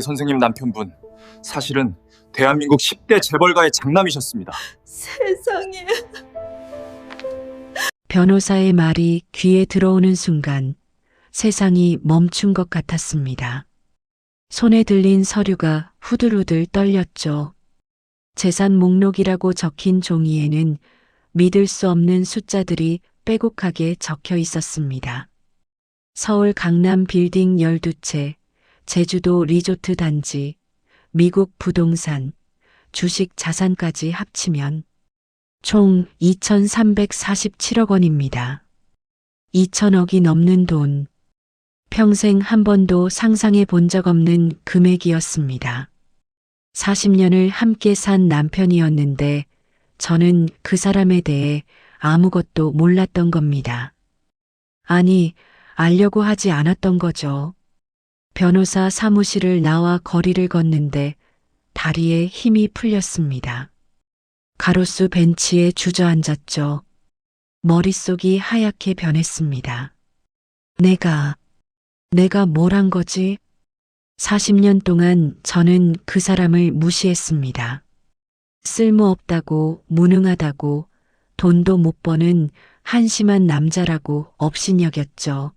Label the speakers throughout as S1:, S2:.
S1: 선생님 남편분, 사실은 대한민국 10대 재벌가의 장남이셨습니다.
S2: 세상에.
S3: 변호사의 말이 귀에 들어오는 순간 세상이 멈춘 것 같았습니다. 손에 들린 서류가 후들후들 떨렸죠. 재산 목록이라고 적힌 종이에는 믿을 수 없는 숫자들이 빼곡하게 적혀 있었습니다. 서울 강남 빌딩 12채, 제주도 리조트 단지, 미국 부동산, 주식 자산까지 합치면 총 2,347억 원입니다. 2천억이 넘는 돈. 평생 한 번도 상상해 본 적 없는 금액이었습니다. 40년을 함께 산 남편이었는데 저는 그 사람에 대해 아무것도 몰랐던 겁니다. 아니, 알려고 하지 않았던 거죠. 변호사 사무실을 나와 거리를 걷는데 다리에 힘이 풀렸습니다. 가로수 벤치에 주저앉았죠. 머릿속이 하얗게 변했습니다. 내가 뭘 한 거지? 40년 동안 저는 그 사람을 무시했습니다. 쓸모없다고, 무능하다고, 돈도 못 버는 한심한 남자라고 업신여겼죠.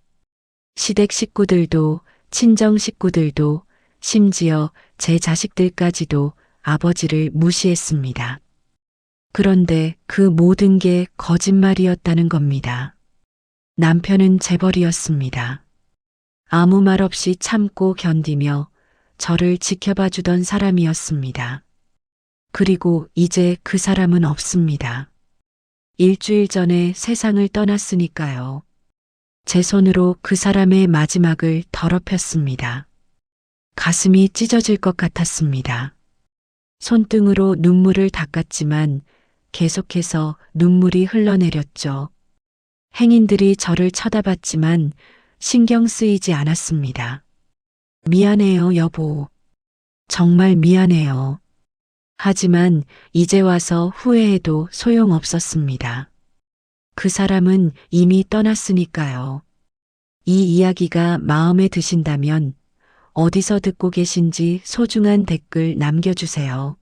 S3: 시댁 식구들도, 친정 식구들도, 심지어 제 자식들까지도 아버지를 무시했습니다. 그런데 그 모든 게 거짓말이었다는 겁니다. 남편은 재벌이었습니다. 아무 말 없이 참고 견디며 저를 지켜봐 주던 사람이었습니다. 그리고 이제 그 사람은 없습니다. 일주일 전에 세상을 떠났으니까요. 제 손으로 그 사람의 마지막을 더럽혔습니다. 가슴이 찢어질 것 같았습니다. 손등으로 눈물을 닦았지만 계속해서 눈물이 흘러내렸죠. 행인들이 저를 쳐다봤지만 신경 쓰이지 않았습니다. 미안해요, 여보. 정말 미안해요. 하지만 이제 와서 후회해도 소용없었습니다. 그 사람은 이미 떠났으니까요. 이 이야기가 마음에 드신다면 어디서 듣고 계신지 소중한 댓글 남겨주세요.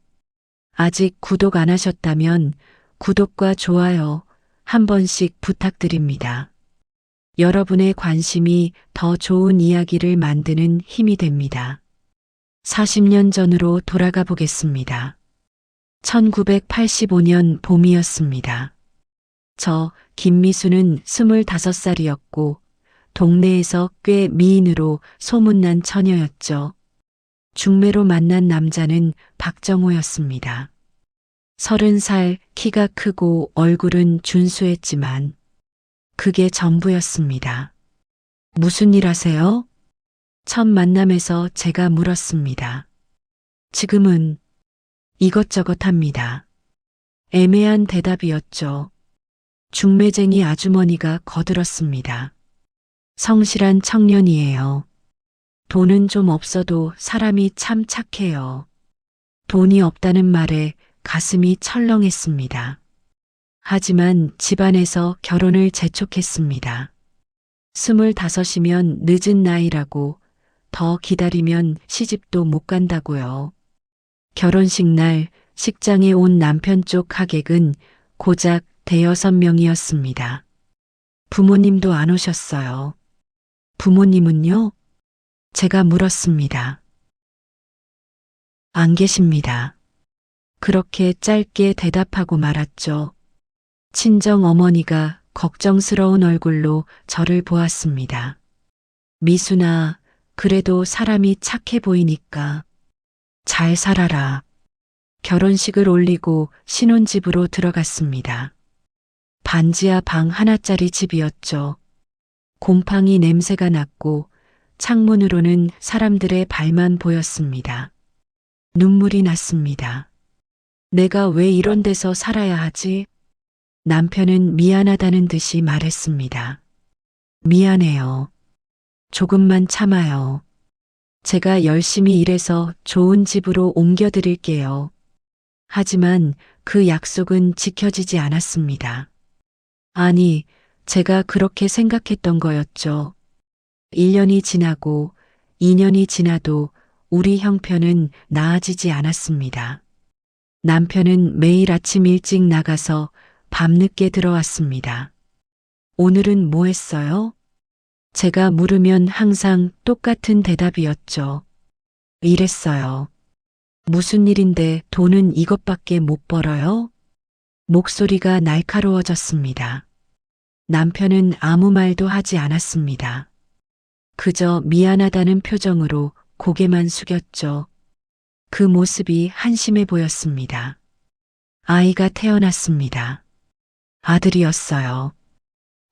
S3: 아직 구독 안 하셨다면 구독과 좋아요 한 번씩 부탁드립니다. 여러분의 관심이 더 좋은 이야기를 만드는 힘이 됩니다. 40년 전으로 돌아가 보겠습니다. 1985년 봄이었습니다. 저 김미수는 25살이었고 동네에서 꽤 미인으로 소문난 처녀였죠. 중매로 만난 남자는 박정호였습니다. 30살, 키가 크고 얼굴은 준수했지만 그게 전부였습니다. 무슨 일 하세요? 첫 만남에서 제가 물었습니다. 지금은 이것저것 합니다. 애매한 대답이었죠. 중매쟁이 아주머니가 거들었습니다. 성실한 청년이에요. 돈은 좀 없어도 사람이 참 착해요. 돈이 없다는 말에 가슴이 철렁했습니다. 하지만 집안에서 결혼을 재촉했습니다. 25이면 늦은 나이라고, 더 기다리면 시집도 못 간다고요. 결혼식 날 식장에 온 남편 쪽 하객은 고작 대여섯 명이었습니다. 부모님도 안 오셨어요. 부모님은요? 제가 물었습니다. 안 계십니다. 그렇게 짧게 대답하고 말았죠. 친정 어머니가 걱정스러운 얼굴로 저를 보았습니다. 미순아, 그래도 사람이 착해 보이니까 잘 살아라. 결혼식을 올리고 신혼집으로 들어갔습니다. 반지하 방 하나짜리 집이었죠. 곰팡이 냄새가 났고 창문으로는 사람들의 발만 보였습니다. 눈물이 났습니다. 내가 왜 이런 데서 살아야 하지? 남편은 미안하다는 듯이 말했습니다. 미안해요. 조금만 참아요. 제가 열심히 일해서 좋은 집으로 옮겨드릴게요. 하지만 그 약속은 지켜지지 않았습니다. 아니, 제가 그렇게 생각했던 거였죠. 1년이 지나고 2년이 지나도 우리 형편은 나아지지 않았습니다. 남편은 매일 아침 일찍 나가서 밤늦게 들어왔습니다. 오늘은 뭐 했어요? 제가 물으면 항상 똑같은 대답이었죠. 일했어요. 무슨 일인데 돈은 이것밖에 못 벌어요? 목소리가 날카로워졌습니다. 남편은 아무 말도 하지 않았습니다. 그저 미안하다는 표정으로 고개만 숙였죠. 그 모습이 한심해 보였습니다. 아이가 태어났습니다. 아들이었어요.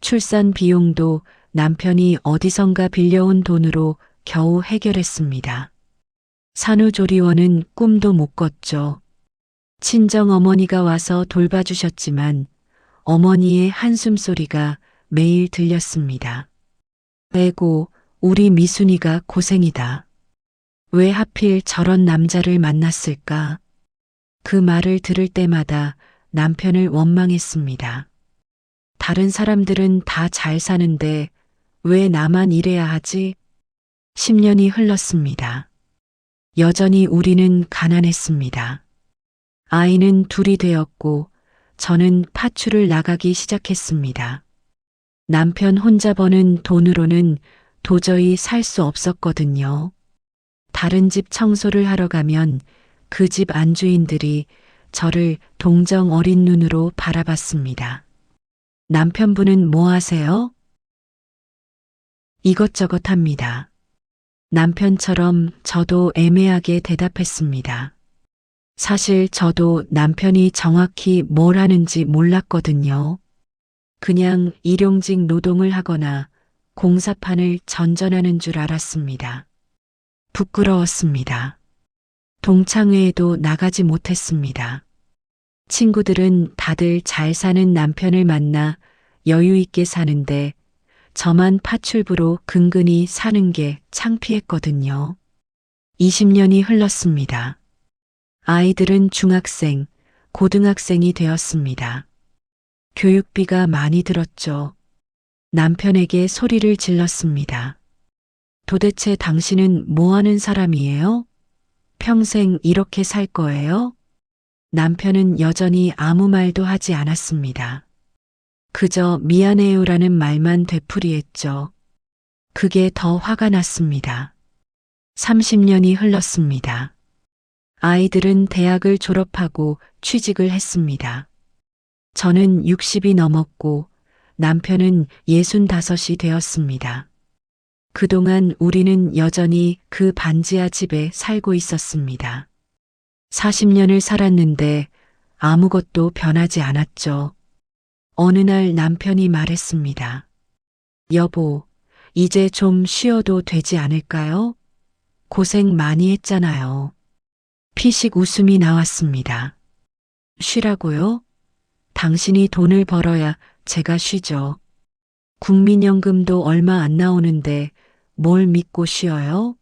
S3: 출산 비용도 남편이 어디선가 빌려온 돈으로 겨우 해결했습니다. 산후조리원은 꿈도 못 꿨죠. 친정 어머니가 와서 돌봐주셨지만 어머니의 한숨소리가 매일 들렸습니다. 에고, 우리 미순이가 고생이다. 왜 하필 저런 남자를 만났을까? 그 말을 들을 때마다 남편을 원망했습니다. 다른 사람들은 다 잘 사는데 왜 나만 이래야 하지? 10년이 흘렀습니다. 여전히 우리는 가난했습니다. 아이는 둘이 되었고 저는 파출을 나가기 시작했습니다. 남편 혼자 버는 돈으로는 도저히 살 수 없었거든요. 다른 집 청소를 하러 가면 그 집 안주인들이 저를 동정 어린 눈으로 바라봤습니다. 남편분은 뭐 하세요? 이것저것 합니다. 남편처럼 저도 애매하게 대답했습니다. 사실 저도 남편이 정확히 뭘 하는지 몰랐거든요. 그냥 일용직 노동을 하거나 공사판을 전전하는 줄 알았습니다. 부끄러웠습니다. 동창회에도 나가지 못했습니다. 친구들은 다들 잘 사는 남편을 만나 여유 있게 사는데 저만 파출부로 근근히 사는 게 창피했거든요. 20년이 흘렀습니다. 아이들은 중학생, 고등학생이 되었습니다. 교육비가 많이 들었죠. 남편에게 소리를 질렀습니다. 도대체 당신은 뭐 하는 사람이에요? 평생 이렇게 살 거예요? 남편은 여전히 아무 말도 하지 않았습니다. 그저 미안해요라는 말만 되풀이했죠. 그게 더 화가 났습니다. 30년이 흘렀습니다. 아이들은 대학을 졸업하고 취직을 했습니다. 저는 60이 넘었고 남편은 65이 되었습니다. 그동안 우리는 여전히 그 반지하 집에 살고 있었습니다. 40년을 살았는데 아무것도 변하지 않았죠. 어느 날 남편이 말했습니다. 여보, 이제 좀 쉬어도 되지 않을까요? 고생 많이 했잖아요. 피식 웃음이 나왔습니다. 쉬라고요? 당신이 돈을 벌어야 제가 쉬죠. 국민연금도 얼마 안 나오는데 뭘 믿고 쉬어요?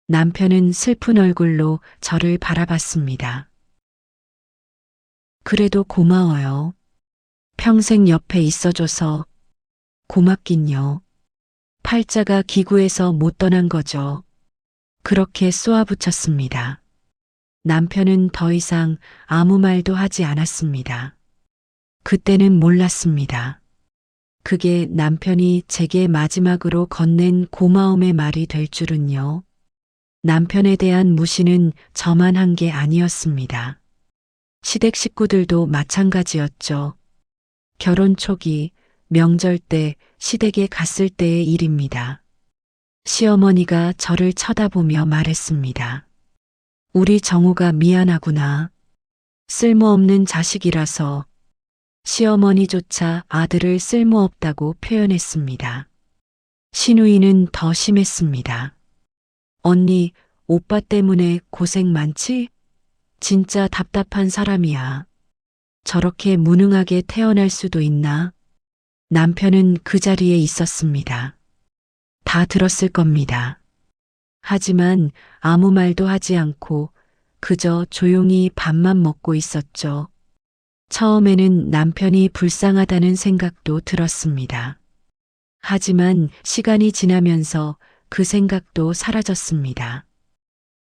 S3: 남편은 슬픈 얼굴로 저를 바라봤습니다. 그래도 고마워요. 평생 옆에 있어줘서 고맙긴요. 팔자가 기구에서 못 떠난 거죠. 그렇게 쏘아붙였습니다. 남편은 더 이상 아무 말도 하지 않았습니다. 그때는 몰랐습니다. 그게 남편이 제게 마지막으로 건넨 고마움의 말이 될 줄은요. 남편에 대한 무시는 저만 한 게 아니었습니다. 시댁 식구들도 마찬가지였죠. 결혼 초기, 명절 때 시댁에 갔을 때의 일입니다. 시어머니가 저를 쳐다보며 말했습니다. 우리 정우가 미안하구나. 쓸모없는 자식이라서. 시어머니조차 아들을 쓸모없다고 표현했습니다. 시누이는 더 심했습니다. 언니, 오빠 때문에 고생 많지? 진짜 답답한 사람이야. 저렇게 무능하게 태어날 수도 있나? 남편은 그 자리에 있었습니다. 다 들었을 겁니다. 하지만 아무 말도 하지 않고 그저 조용히 밥만 먹고 있었죠. 처음에는 남편이 불쌍하다는 생각도 들었습니다. 하지만 시간이 지나면서 그 생각도 사라졌습니다.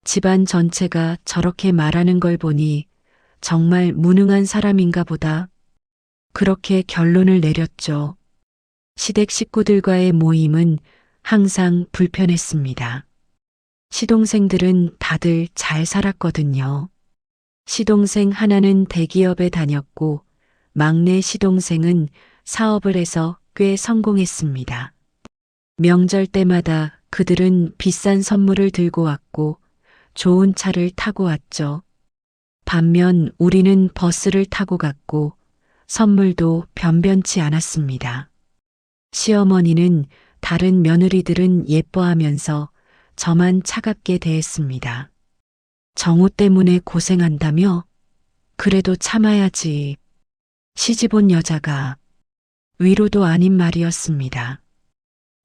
S3: 집안 전체가 저렇게 말하는 걸 보니 정말 무능한 사람인가 보다. 그렇게 결론을 내렸죠. 시댁 식구들과의 모임은 항상 불편했습니다. 시동생들은 다들 잘 살았거든요. 시동생 하나는 대기업에 다녔고 막내 시동생은 사업을 해서 꽤 성공했습니다. 명절 때마다 그들은 비싼 선물을 들고 왔고 좋은 차를 타고 왔죠. 반면 우리는 버스를 타고 갔고 선물도 변변치 않았습니다. 시어머니는 다른 며느리들은 예뻐하면서 저만 차갑게 대했습니다. 정우 때문에 고생한다며? 그래도 참아야지. 시집 온 여자가 위로도 아닌 말이었습니다.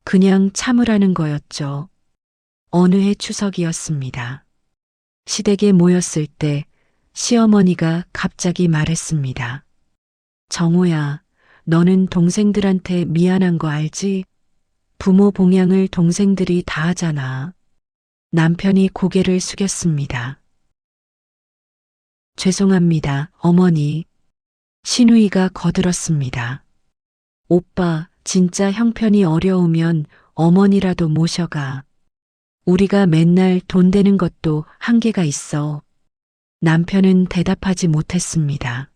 S3: 그냥 참으라는 거였죠. 어느 해 추석이었습니다. 시댁에 모였을 때 시어머니가 갑자기 말했습니다. 정우야, 너는 동생들한테 미안한 거 알지? 부모 봉양을 동생들이 다 하잖아. 남편이 고개를 숙였습니다. 죄송합니다, 어머니. 신우이가 거들었습니다. 오빠, 진짜 형편이 어려우면 어머니라도 모셔가. 우리가 맨날 돈 되는 것도 한계가 있어. 남편은 대답하지 못했습니다.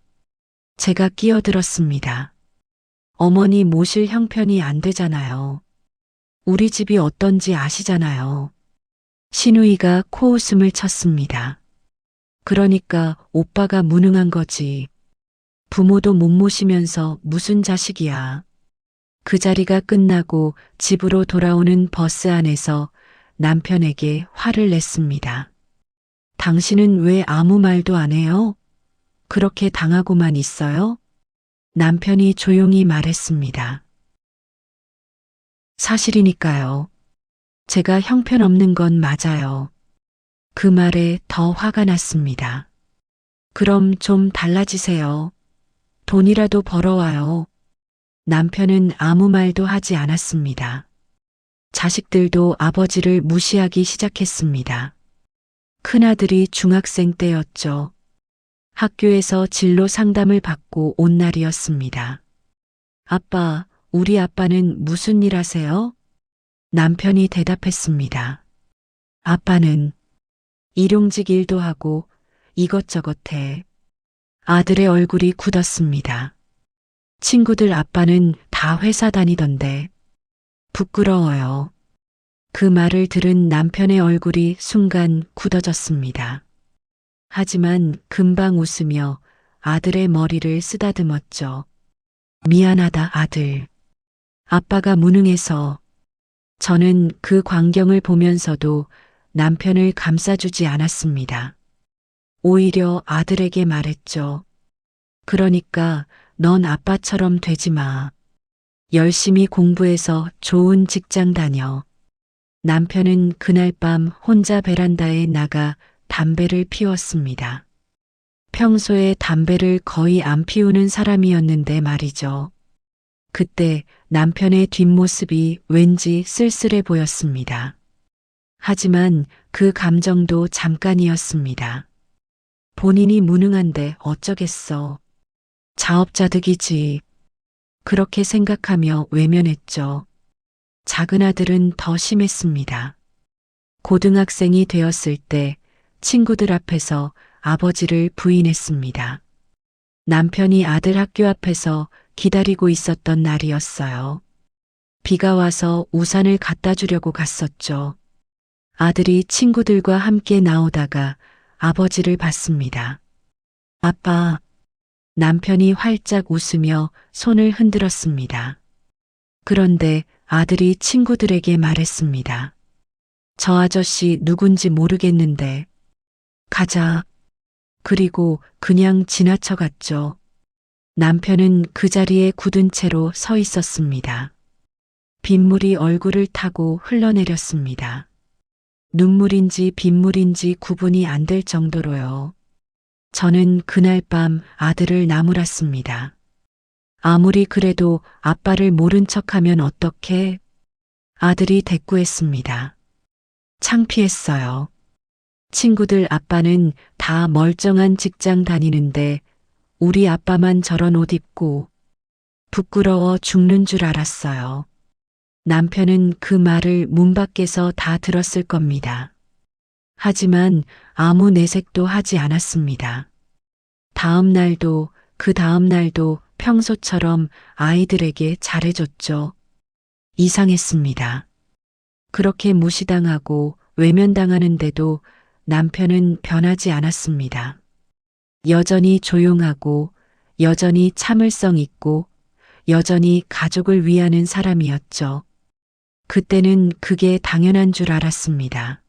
S3: 제가 끼어들었습니다. 어머니 모실 형편이 안 되잖아요. 우리 집이 어떤지 아시잖아요. 신우이가 코웃음을 쳤습니다. 그러니까 오빠가 무능한 거지. 부모도 못 모시면서 무슨 자식이야. 그 자리가 끝나고 집으로 돌아오는 버스 안에서 남편에게 화를 냈습니다. 당신은 왜 아무 말도 안 해요? 그렇게 당하고만 있어요? 남편이 조용히 말했습니다. 사실이니까요. 제가 형편없는 건 맞아요. 그 말에 더 화가 났습니다. 그럼 좀 달라지세요. 돈이라도 벌어와요. 남편은 아무 말도 하지 않았습니다. 자식들도 아버지를 무시하기 시작했습니다. 큰아들이 중학생 때였죠. 학교에서 진로 상담을 받고 온 날이었습니다. 아빠, 우리 아빠는 무슨 일 하세요? 남편이 대답했습니다. 아빠는 일용직 일도 하고 이것저것 해. 아들의 얼굴이 굳었습니다. 친구들 아빠는 다 회사 다니던데. 부끄러워요. 그 말을 들은 남편의 얼굴이 순간 굳어졌습니다. 하지만 금방 웃으며 아들의 머리를 쓰다듬었죠. 미안하다, 아들. 아빠가 무능해서. 저는 그 광경을 보면서도 남편을 감싸주지 않았습니다. 오히려 아들에게 말했죠. 그러니까 넌 아빠처럼 되지 마. 열심히 공부해서 좋은 직장 다녀. 남편은 그날 밤 혼자 베란다에 나가 담배를 피웠습니다. 평소에 담배를 거의 안 피우는 사람이었는데 말이죠. 그때 남편의 뒷모습이 왠지 쓸쓸해 보였습니다. 하지만 그 감정도 잠깐이었습니다. 본인이 무능한데 어쩌겠어. 자업자득이지. 그렇게 생각하며 외면했죠. 작은 아들은 더 심했습니다. 고등학생이 되었을 때 친구들 앞에서 아버지를 부인했습니다. 남편이 아들 학교 앞에서 기다리고 있었던 날이었어요. 비가 와서 우산을 갖다 주려고 갔었죠. 아들이 친구들과 함께 나오다가 아버지를 봤습니다. 아빠, 남편이 활짝 웃으며 손을 흔들었습니다. 그런데 아들이 친구들에게 말했습니다. 저 아저씨 누군지 모르겠는데. 가자. 그리고 그냥 지나쳐갔죠. 남편은 그 자리에 굳은 채로 서 있었습니다. 빗물이 얼굴을 타고 흘러내렸습니다. 눈물인지 빗물인지 구분이 안 될 정도로요. 저는 그날 밤 아들을 나무랐습니다. 아무리 그래도 아빠를 모른 척하면 어떡해? 아들이 대꾸했습니다. 창피했어요. 친구들 아빠는 다 멀쩡한 직장 다니는데 우리 아빠만 저런 옷 입고 부끄러워 죽는 줄 알았어요. 남편은 그 말을 문 밖에서 다 들었을 겁니다. 하지만 아무 내색도 하지 않았습니다. 다음 날도 그 다음 날도 평소처럼 아이들에게 잘해줬죠. 이상했습니다. 그렇게 무시당하고 외면당하는데도 남편은 변하지 않았습니다. 여전히 조용하고 여전히 참을성 있고 여전히 가족을 위하는 사람이었죠. 그때는 그게 당연한 줄 알았습니다.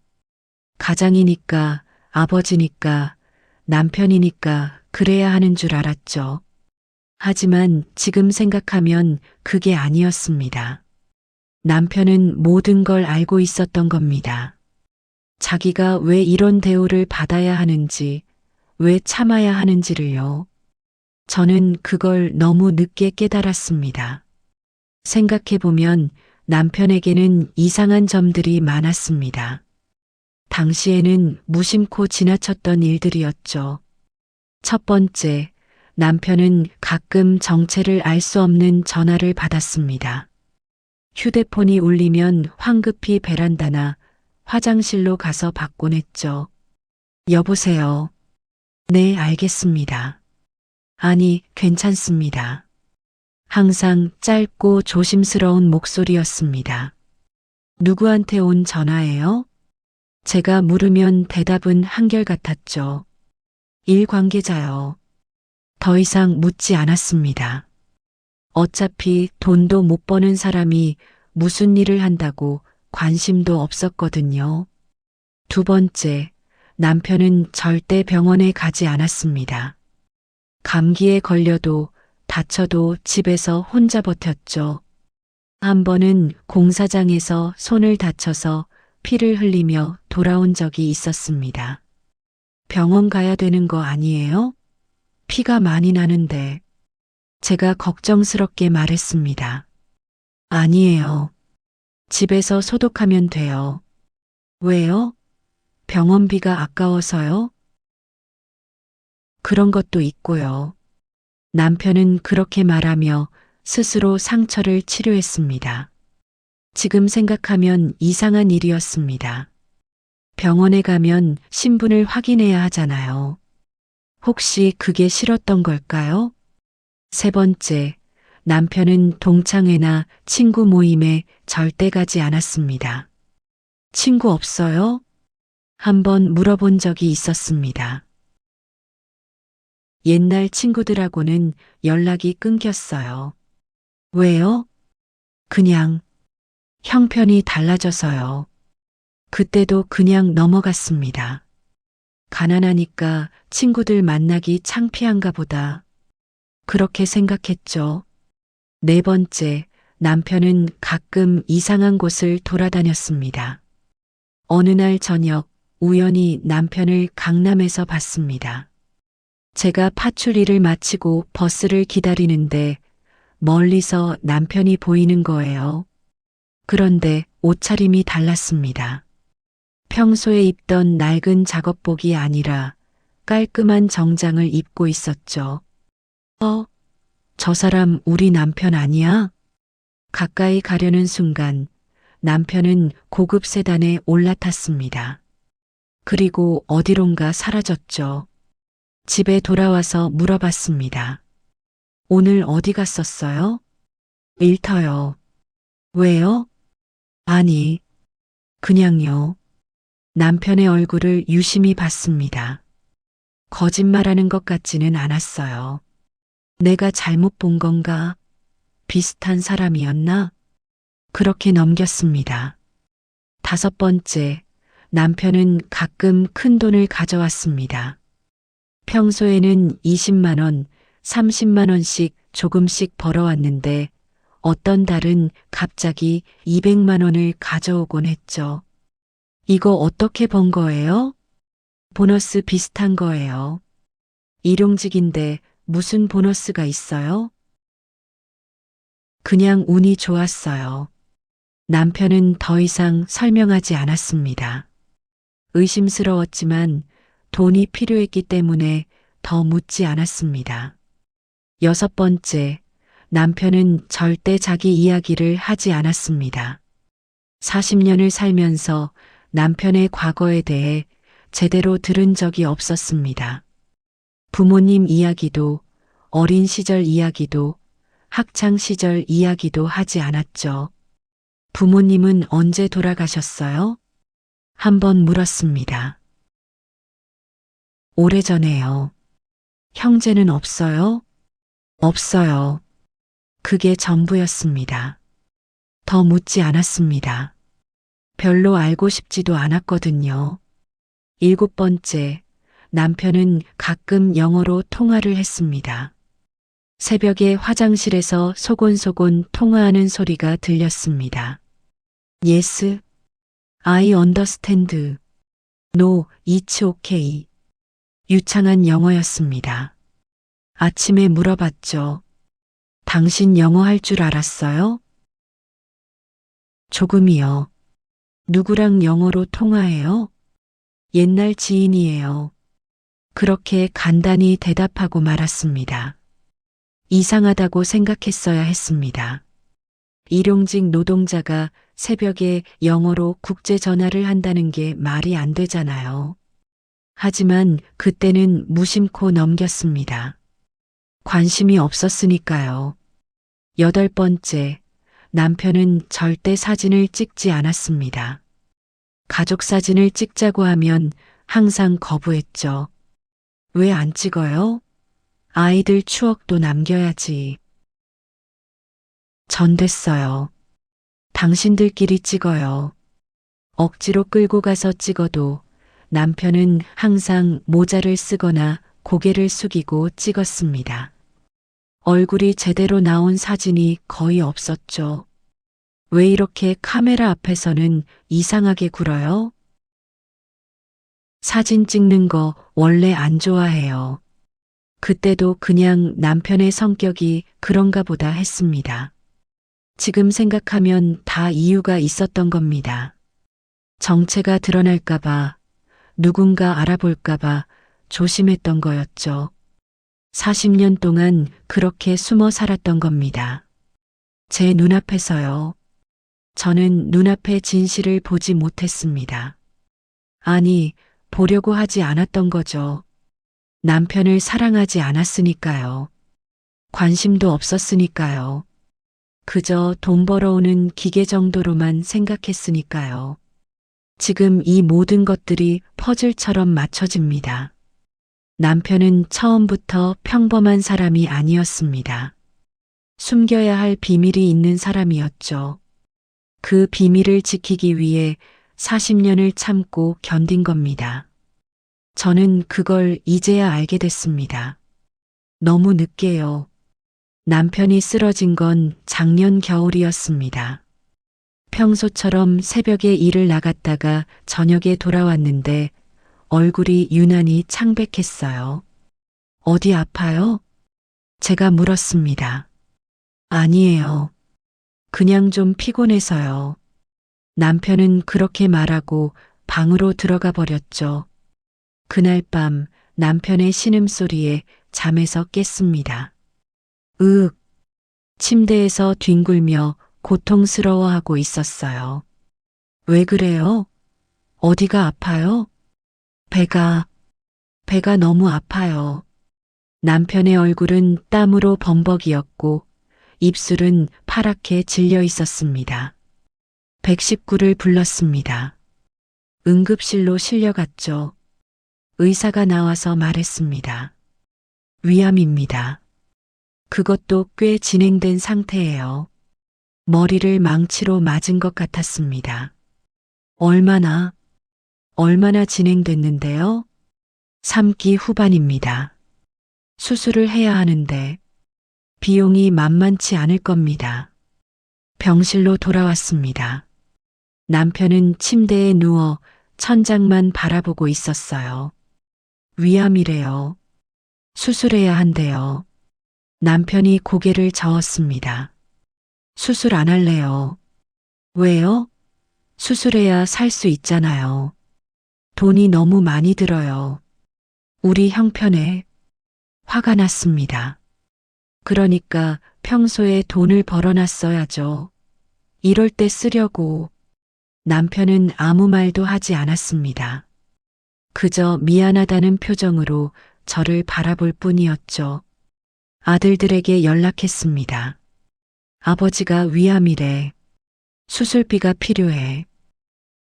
S3: 가장이니까, 아버지니까, 남편이니까 그래야 하는 줄 알았죠. 하지만 지금 생각하면 그게 아니었습니다. 남편은 모든 걸 알고 있었던 겁니다. 자기가 왜 이런 대우를 받아야 하는지, 왜 참아야 하는지를요. 저는 그걸 너무 늦게 깨달았습니다. 생각해보면 남편에게는 이상한 점들이 많았습니다. 당시에는 무심코 지나쳤던 일들이었죠. 첫 번째, 남편은 가끔 정체를 알 수 없는 전화를 받았습니다. 휴대폰이 울리면 황급히 베란다나 화장실로 가서 받곤 했죠. 여보세요. 네, 알겠습니다. 아니, 괜찮습니다. 항상 짧고 조심스러운 목소리였습니다. 누구한테 온 전화예요? 제가 물으면 대답은 한결같았죠. 일 관계자요. 더 이상 묻지 않았습니다. 어차피 돈도 못 버는 사람이 무슨 일을 한다고 관심도 없었거든요. 두 번째, 남편은 절대 병원에 가지 않았습니다. 감기에 걸려도 다쳐도 집에서 혼자 버텼죠. 한 번은 공사장에서 손을 다쳐서 피를 흘리며 돌아온 적이 있었습니다. 병원 가야 되는 거 아니에요? 피가 많이 나는데. 제가 걱정스럽게 말했습니다. 아니에요. 집에서 소독하면 돼요. 왜요? 병원비가 아까워서요? 그런 것도 있고요. 남편은 그렇게 말하며 스스로 상처를 치료했습니다. 지금 생각하면 이상한 일이었습니다. 병원에 가면 신분을 확인해야 하잖아요. 혹시 그게 싫었던 걸까요? 세 번째, 남편은 동창회나 친구 모임에 절대 가지 않았습니다. 친구 없어요? 한번 물어본 적이 있었습니다. 옛날 친구들하고는 연락이 끊겼어요. 왜요? 그냥 형편이 달라져서요. 그때도 그냥 넘어갔습니다. 가난하니까 친구들 만나기 창피한가 보다. 그렇게 생각했죠. 네 번째, 남편은 가끔 이상한 곳을 돌아다녔습니다. 어느 날 저녁, 우연히 남편을 강남에서 봤습니다. 제가 파출리를 마치고 버스를 기다리는데 멀리서 남편이 보이는 거예요. 그런데 옷차림이 달랐습니다. 평소에 입던 낡은 작업복이 아니라 깔끔한 정장을 입고 있었죠. 저 사람 우리 남편 아니야? 가까이 가려는 순간 남편은 고급 세단에 올라탔습니다. 그리고 어디론가 사라졌죠. 집에 돌아와서 물어봤습니다. 오늘 어디 갔었어요? 일터요. 왜요? 아니, 그냥요. 남편의 얼굴을 유심히 봤습니다. 거짓말하는 것 같지는 않았어요. 내가 잘못 본 건가? 비슷한 사람이었나? 그렇게 넘겼습니다. 다섯 번째, 남편은 가끔 큰 돈을 가져왔습니다. 평소에는 20만 원, 30만 원씩 조금씩 벌어왔는데 어떤 달은 갑자기 200만 원을 가져오곤 했죠. 이거 어떻게 번 거예요? 보너스 비슷한 거예요. 일용직인데 무슨 보너스가 있어요? 그냥 운이 좋았어요. 남편은 더 이상 설명하지 않았습니다. 의심스러웠지만 돈이 필요했기 때문에 더 묻지 않았습니다. 6번째, 남편은 절대 자기 이야기를 하지 않았습니다. 40년을 살면서 남편의 과거에 대해 제대로 들은 적이 없었습니다. 부모님 이야기도, 어린 시절 이야기도, 학창 시절 이야기도 하지 않았죠. 부모님은 언제 돌아가셨어요? 한번 물었습니다. 오래전에요. 형제는 없어요? 없어요. 그게 전부였습니다. 더 묻지 않았습니다. 별로 알고 싶지도 않았거든요. 7번째, 남편은 가끔 영어로 통화를 했습니다. 새벽에 화장실에서 소곤소곤 통화하는 소리가 들렸습니다. Yes, I understand. No, it's okay. 유창한 영어였습니다. 아침에 물어봤죠. 당신 영어 할 줄 알았어요? 조금이요. 누구랑 영어로 통화해요? 옛날 지인이에요. 그렇게 간단히 대답하고 말았습니다. 이상하다고 생각했어야 했습니다. 일용직 노동자가 새벽에 영어로 국제 전화를 한다는 게 말이 안 되잖아요. 하지만 그때는 무심코 넘겼습니다. 관심이 없었으니까요. 8번째, 남편은 절대 사진을 찍지 않았습니다. 가족 사진을 찍자고 하면 항상 거부했죠. 왜 안 찍어요? 아이들 추억도 남겨야지. 전 됐어요. 당신들끼리 찍어요. 억지로 끌고 가서 찍어도 남편은 항상 모자를 쓰거나 고개를 숙이고 찍었습니다. 얼굴이 제대로 나온 사진이 거의 없었죠. 왜 이렇게 카메라 앞에서는 이상하게 굴어요? 사진 찍는 거 원래 안 좋아해요. 그때도 그냥 남편의 성격이 그런가 보다 했습니다. 지금 생각하면 다 이유가 있었던 겁니다. 정체가 드러날까봐, 누군가 알아볼까봐 조심했던 거였죠. 40년 동안 그렇게 숨어 살았던 겁니다. 제 눈앞에서요. 저는 눈앞의 진실을 보지 못했습니다. 아니, 보려고 하지 않았던 거죠. 남편을 사랑하지 않았으니까요. 관심도 없었으니까요. 그저 돈 벌어오는 기계 정도로만 생각했으니까요. 지금 이 모든 것들이 퍼즐처럼 맞춰집니다. 남편은 처음부터 평범한 사람이 아니었습니다. 숨겨야 할 비밀이 있는 사람이었죠. 그 비밀을 지키기 위해 40년을 참고 견딘 겁니다. 저는 그걸 이제야 알게 됐습니다. 너무 늦게요. 남편이 쓰러진 건 작년 겨울이었습니다. 평소처럼 새벽에 일을 나갔다가 저녁에 돌아왔는데 얼굴이 유난히 창백했어요. 어디 아파요? 제가 물었습니다. 아니에요. 그냥 좀 피곤해서요. 남편은 그렇게 말하고 방으로 들어가 버렸죠. 그날 밤 남편의 신음소리에 잠에서 깼습니다. 으윽. 침대에서 뒹굴며 고통스러워하고 있었어요. 왜 그래요? 어디가 아파요? 배가 너무 아파요. 남편의 얼굴은 땀으로 범벅이었고 입술은 파랗게 질려 있었습니다. 119를 불렀습니다. 응급실로 실려갔죠. 의사가 나와서 말했습니다. 위암입니다. 그것도 꽤 진행된 상태예요. 머리를 망치로 맞은 것 같았습니다. 얼마나 진행됐는데요? 3기 후반입니다. 수술을 해야 하는데 비용이 만만치 않을 겁니다. 병실로 돌아왔습니다. 남편은 침대에 누워 천장만 바라보고 있었어요. 위암이래요. 수술해야 한대요. 남편이 고개를 저었습니다. 수술 안 할래요. 왜요? 수술해야 살 수 있잖아요. 돈이 너무 많이 들어요. 우리 형편에 화가 났습니다. 그러니까 평소에 돈을 벌어놨어야죠. 이럴 때 쓰려고. 남편은 아무 말도 하지 않았습니다. 그저 미안하다는 표정으로 저를 바라볼 뿐이었죠. 아들들에게 연락했습니다. 아버지가 위암이래. 수술비가 필요해.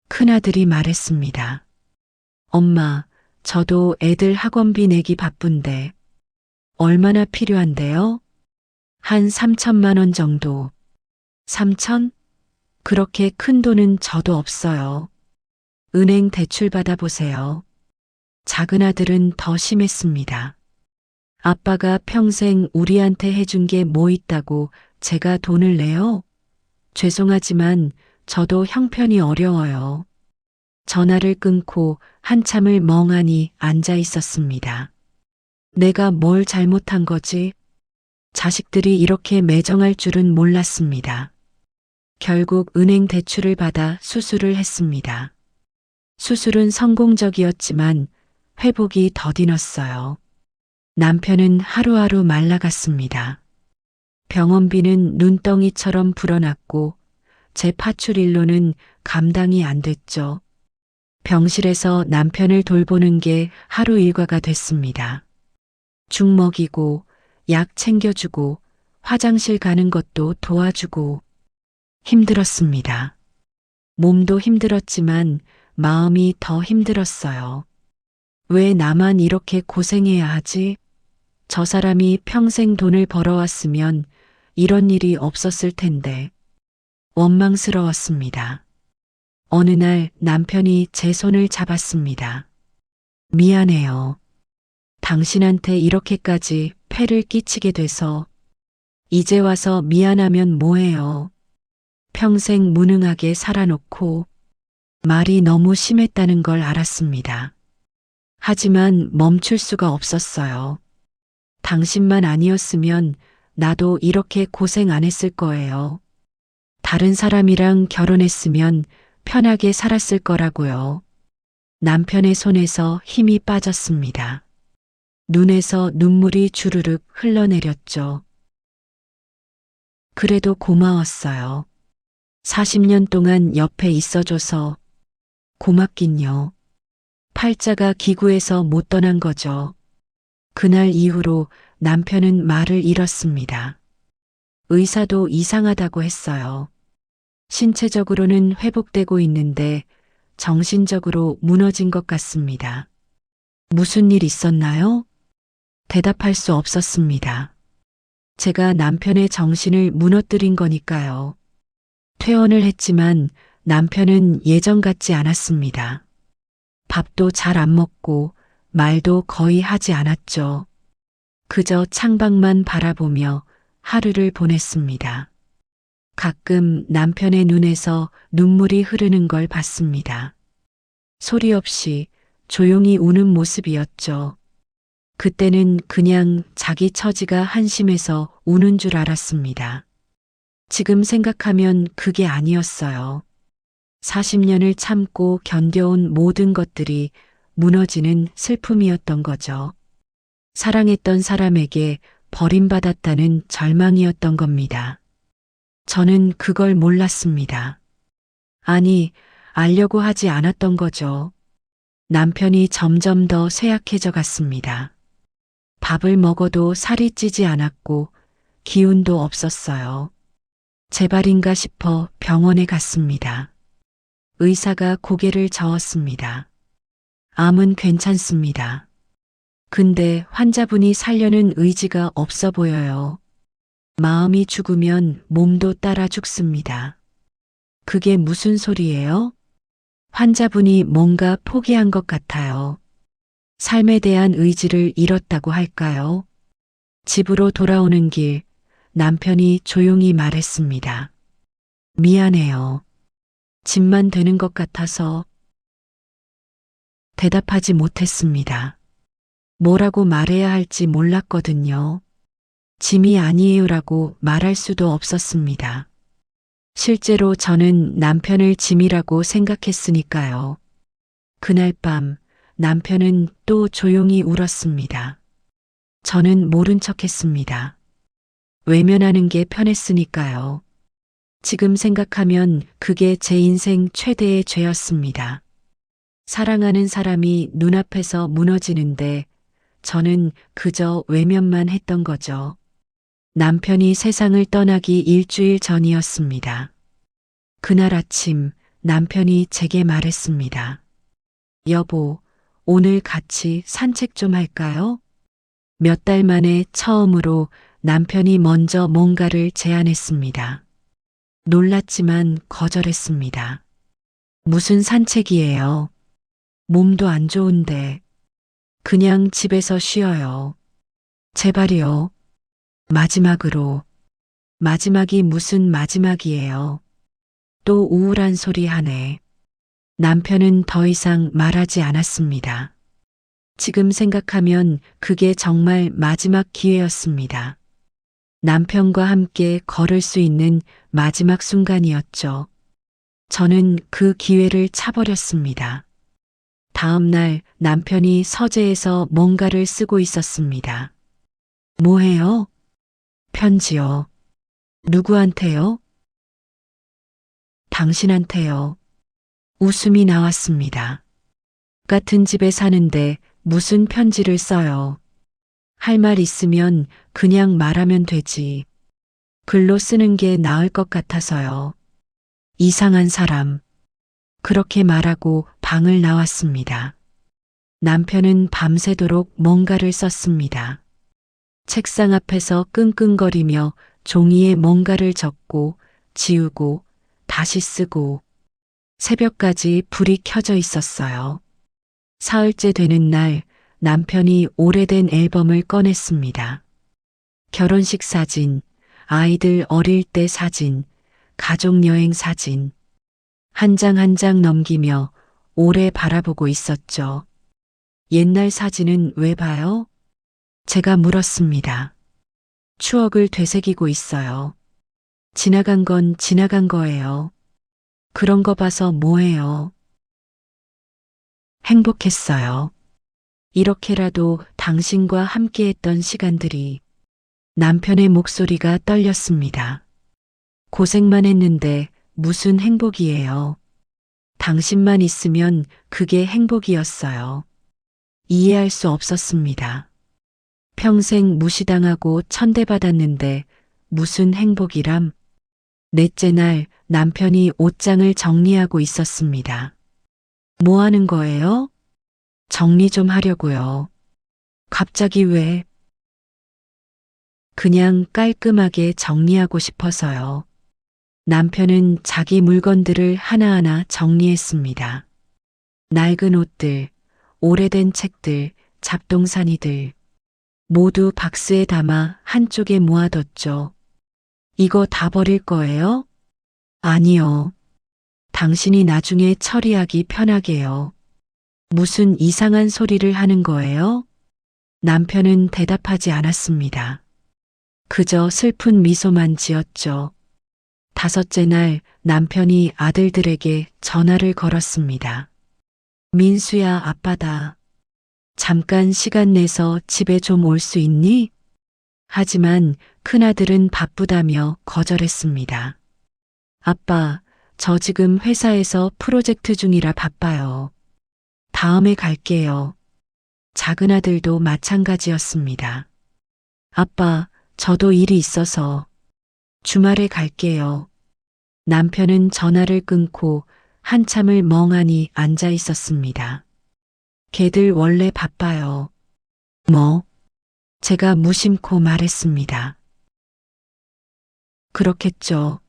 S3: 큰아들이 말했습니다. 엄마, 저도 애들 학원비 내기 바쁜데 얼마나 필요한데요? 한 3천만 원 정도. 3천? 그렇게 큰 돈은 저도 없어요. 은행 대출 받아보세요. 작은 아들은 더 심했습니다. 아빠가 평생 우리한테 해준 게 뭐 있다고 제가 돈을 내요? 죄송하지만 저도 형편이 어려워요. 전화를 끊고 한참을 멍하니 앉아 있었습니다. 내가 뭘 잘못한 거지? 자식들이 이렇게 매정할 줄은 몰랐습니다. 결국 은행 대출을 받아 수술을 했습니다. 수술은 성공적이었지만 회복이 더디었어요. 남편은 하루하루 말라갔습니다. 병원비는 눈덩이처럼 불어났고 제 파출일로는 감당이 안 됐죠. 병실에서 남편을 돌보는 게 하루 일과가 됐습니다. 죽 먹이고 약 챙겨주고 화장실 가는 것도 도와주고 힘들었습니다. 몸도 힘들었지만 마음이 더 힘들었어요. 왜 나만 이렇게 고생해야 하지? 저 사람이 평생 돈을 벌어왔으면 이런 일이 없었을 텐데 원망스러웠습니다. 어느 날 남편이 제 손을 잡았습니다. 미안해요. 당신한테 이렇게까지 폐를 끼치게 돼서 이제 와서 미안하면 뭐해요. 평생 무능하게 살아놓고 말이 너무 심했다는 걸 알았습니다. 하지만 멈출 수가 없었어요. 당신만 아니었으면 나도 이렇게 고생 안 했을 거예요. 다른 사람이랑 결혼했으면 편하게 살았을 거라고요. 남편의 손에서 힘이 빠졌습니다. 눈에서 눈물이 주르륵 흘러내렸죠. 그래도 고마웠어요. 40년 동안 옆에 있어줘서 고맙긴요. 팔자가 기구해서 못 떠난 거죠. 그날 이후로 남편은 말을 잃었습니다. 의사도 이상하다고 했어요. 신체적으로는 회복되고 있는데 정신적으로 무너진 것 같습니다. 무슨 일 있었나요? 대답할 수 없었습니다. 제가 남편의 정신을 무너뜨린 거니까요. 퇴원을 했지만 남편은 예전 같지 않았습니다. 밥도 잘 안 먹고 말도 거의 하지 않았죠. 그저 창밖만 바라보며 하루를 보냈습니다. 가끔 남편의 눈에서 눈물이 흐르는 걸 봤습니다. 소리 없이 조용히 우는 모습이었죠. 그때는 그냥 자기 처지가 한심해서 우는 줄 알았습니다. 지금 생각하면 그게 아니었어요. 40년을 참고 견뎌온 모든 것들이 무너지는 슬픔이었던 거죠. 사랑했던 사람에게 버림받았다는 절망이었던 겁니다. 저는 그걸 몰랐습니다. 아니, 알려고 하지 않았던 거죠. 남편이 점점 더 쇠약해져 갔습니다. 밥을 먹어도 살이 찌지 않았고 기운도 없었어요. 제발인가 싶어 병원에 갔습니다. 의사가 고개를 저었습니다. 암은 괜찮습니다. 근데 환자분이 살려는 의지가 없어 보여요. 마음이 죽으면 몸도 따라 죽습니다. 그게 무슨 소리예요? 환자분이 뭔가 포기한 것 같아요. 삶에 대한 의지를 잃었다고 할까요? 집으로 돌아오는 길, 남편이 조용히 말했습니다. 미안해요. 집만 되는 것 같아서 대답하지 못했습니다. 뭐라고 말해야 할지 몰랐거든요. 짐이 아니에요라고 말할 수도 없었습니다. 실제로 저는 남편을 짐이라고 생각했으니까요. 그날 밤 남편은 또 조용히 울었습니다. 저는 모른 척 했습니다. 외면하는 게 편했으니까요. 지금 생각하면 그게 제 인생 최대의 죄였습니다. 사랑하는 사람이 눈앞에서 무너지는데 저는 그저 외면만 했던 거죠. 남편이 세상을 떠나기 일주일 전이었습니다. 그날 아침 남편이 제게 말했습니다. 여보, 오늘 같이 산책 좀 할까요? 몇 달 만에 처음으로 남편이 먼저 뭔가를 제안했습니다. 놀랐지만 거절했습니다. 무슨 산책이에요? 몸도 안 좋은데. 그냥 집에서 쉬어요. 제발이요. 마지막으로. 마지막이 무슨 마지막이에요. 또 우울한 소리 하네. 남편은 더 이상 말하지 않았습니다. 지금 생각하면 그게 정말 마지막 기회였습니다. 남편과 함께 걸을 수 있는 마지막 순간이었죠. 저는 그 기회를 차버렸습니다. 다음 날 남편이 서재에서 뭔가를 쓰고 있었습니다. 뭐해요? 편지요. 누구한테요? 당신한테요. 웃음이 나왔습니다. 같은 집에 사는데 무슨 편지를 써요. 할 말 있으면 그냥 말하면 되지. 글로 쓰는 게 나을 것 같아서요. 이상한 사람. 그렇게 말하고 방을 나왔습니다. 남편은 밤새도록 뭔가를 썼습니다. 책상 앞에서 끙끙거리며 종이에 뭔가를 적고 지우고 다시 쓰고 새벽까지 불이 켜져 있었어요. 사흘째 되는 날 남편이 오래된 앨범을 꺼냈습니다. 결혼식 사진, 아이들 어릴 때 사진, 가족여행 사진. 한 장 한 장 넘기며 오래 바라보고 있었죠. 옛날 사진은 왜 봐요? 제가 물었습니다. 추억을 되새기고 있어요. 지나간 건 지나간 거예요. 그런 거 봐서 뭐해요? 행복했어요. 이렇게라도 당신과 함께했던 시간들이. 남편의 목소리가 떨렸습니다. 고생만 했는데 무슨 행복이에요. 당신만 있으면 그게 행복이었어요. 이해할 수 없었습니다. 평생 무시당하고 천대받았는데 무슨 행복이람? 넷째 날 남편이 옷장을 정리하고 있었습니다. 뭐 하는 거예요? 정리 좀 하려고요. 갑자기 왜? 그냥 깔끔하게 정리하고 싶어서요. 남편은 자기 물건들을 하나하나 정리했습니다. 낡은 옷들, 오래된 책들, 잡동사니들. 모두 박스에 담아 한쪽에 모아뒀죠. 이거 다 버릴 거예요? 아니요. 당신이 나중에 처리하기 편하게요. 무슨 이상한 소리를 하는 거예요? 남편은 대답하지 않았습니다. 그저 슬픈 미소만 지었죠. 다섯째 날 남편이 아들들에게 전화를 걸었습니다. 민수야, 아빠다. 잠깐 시간 내서 집에 좀 올 수 있니? 하지만 큰아들은 바쁘다며 거절했습니다. 아빠, 저 지금 회사에서 프로젝트 중이라 바빠요. 다음에 갈게요. 작은아들도 마찬가지였습니다. 아빠, 저도 일이 있어서 주말에 갈게요. 남편은 전화를 끊고 한참을 멍하니 앉아 있었습니다. 걔들 원래 바빠요. 뭐? 제가 무심코 말했습니다. 그렇겠죠.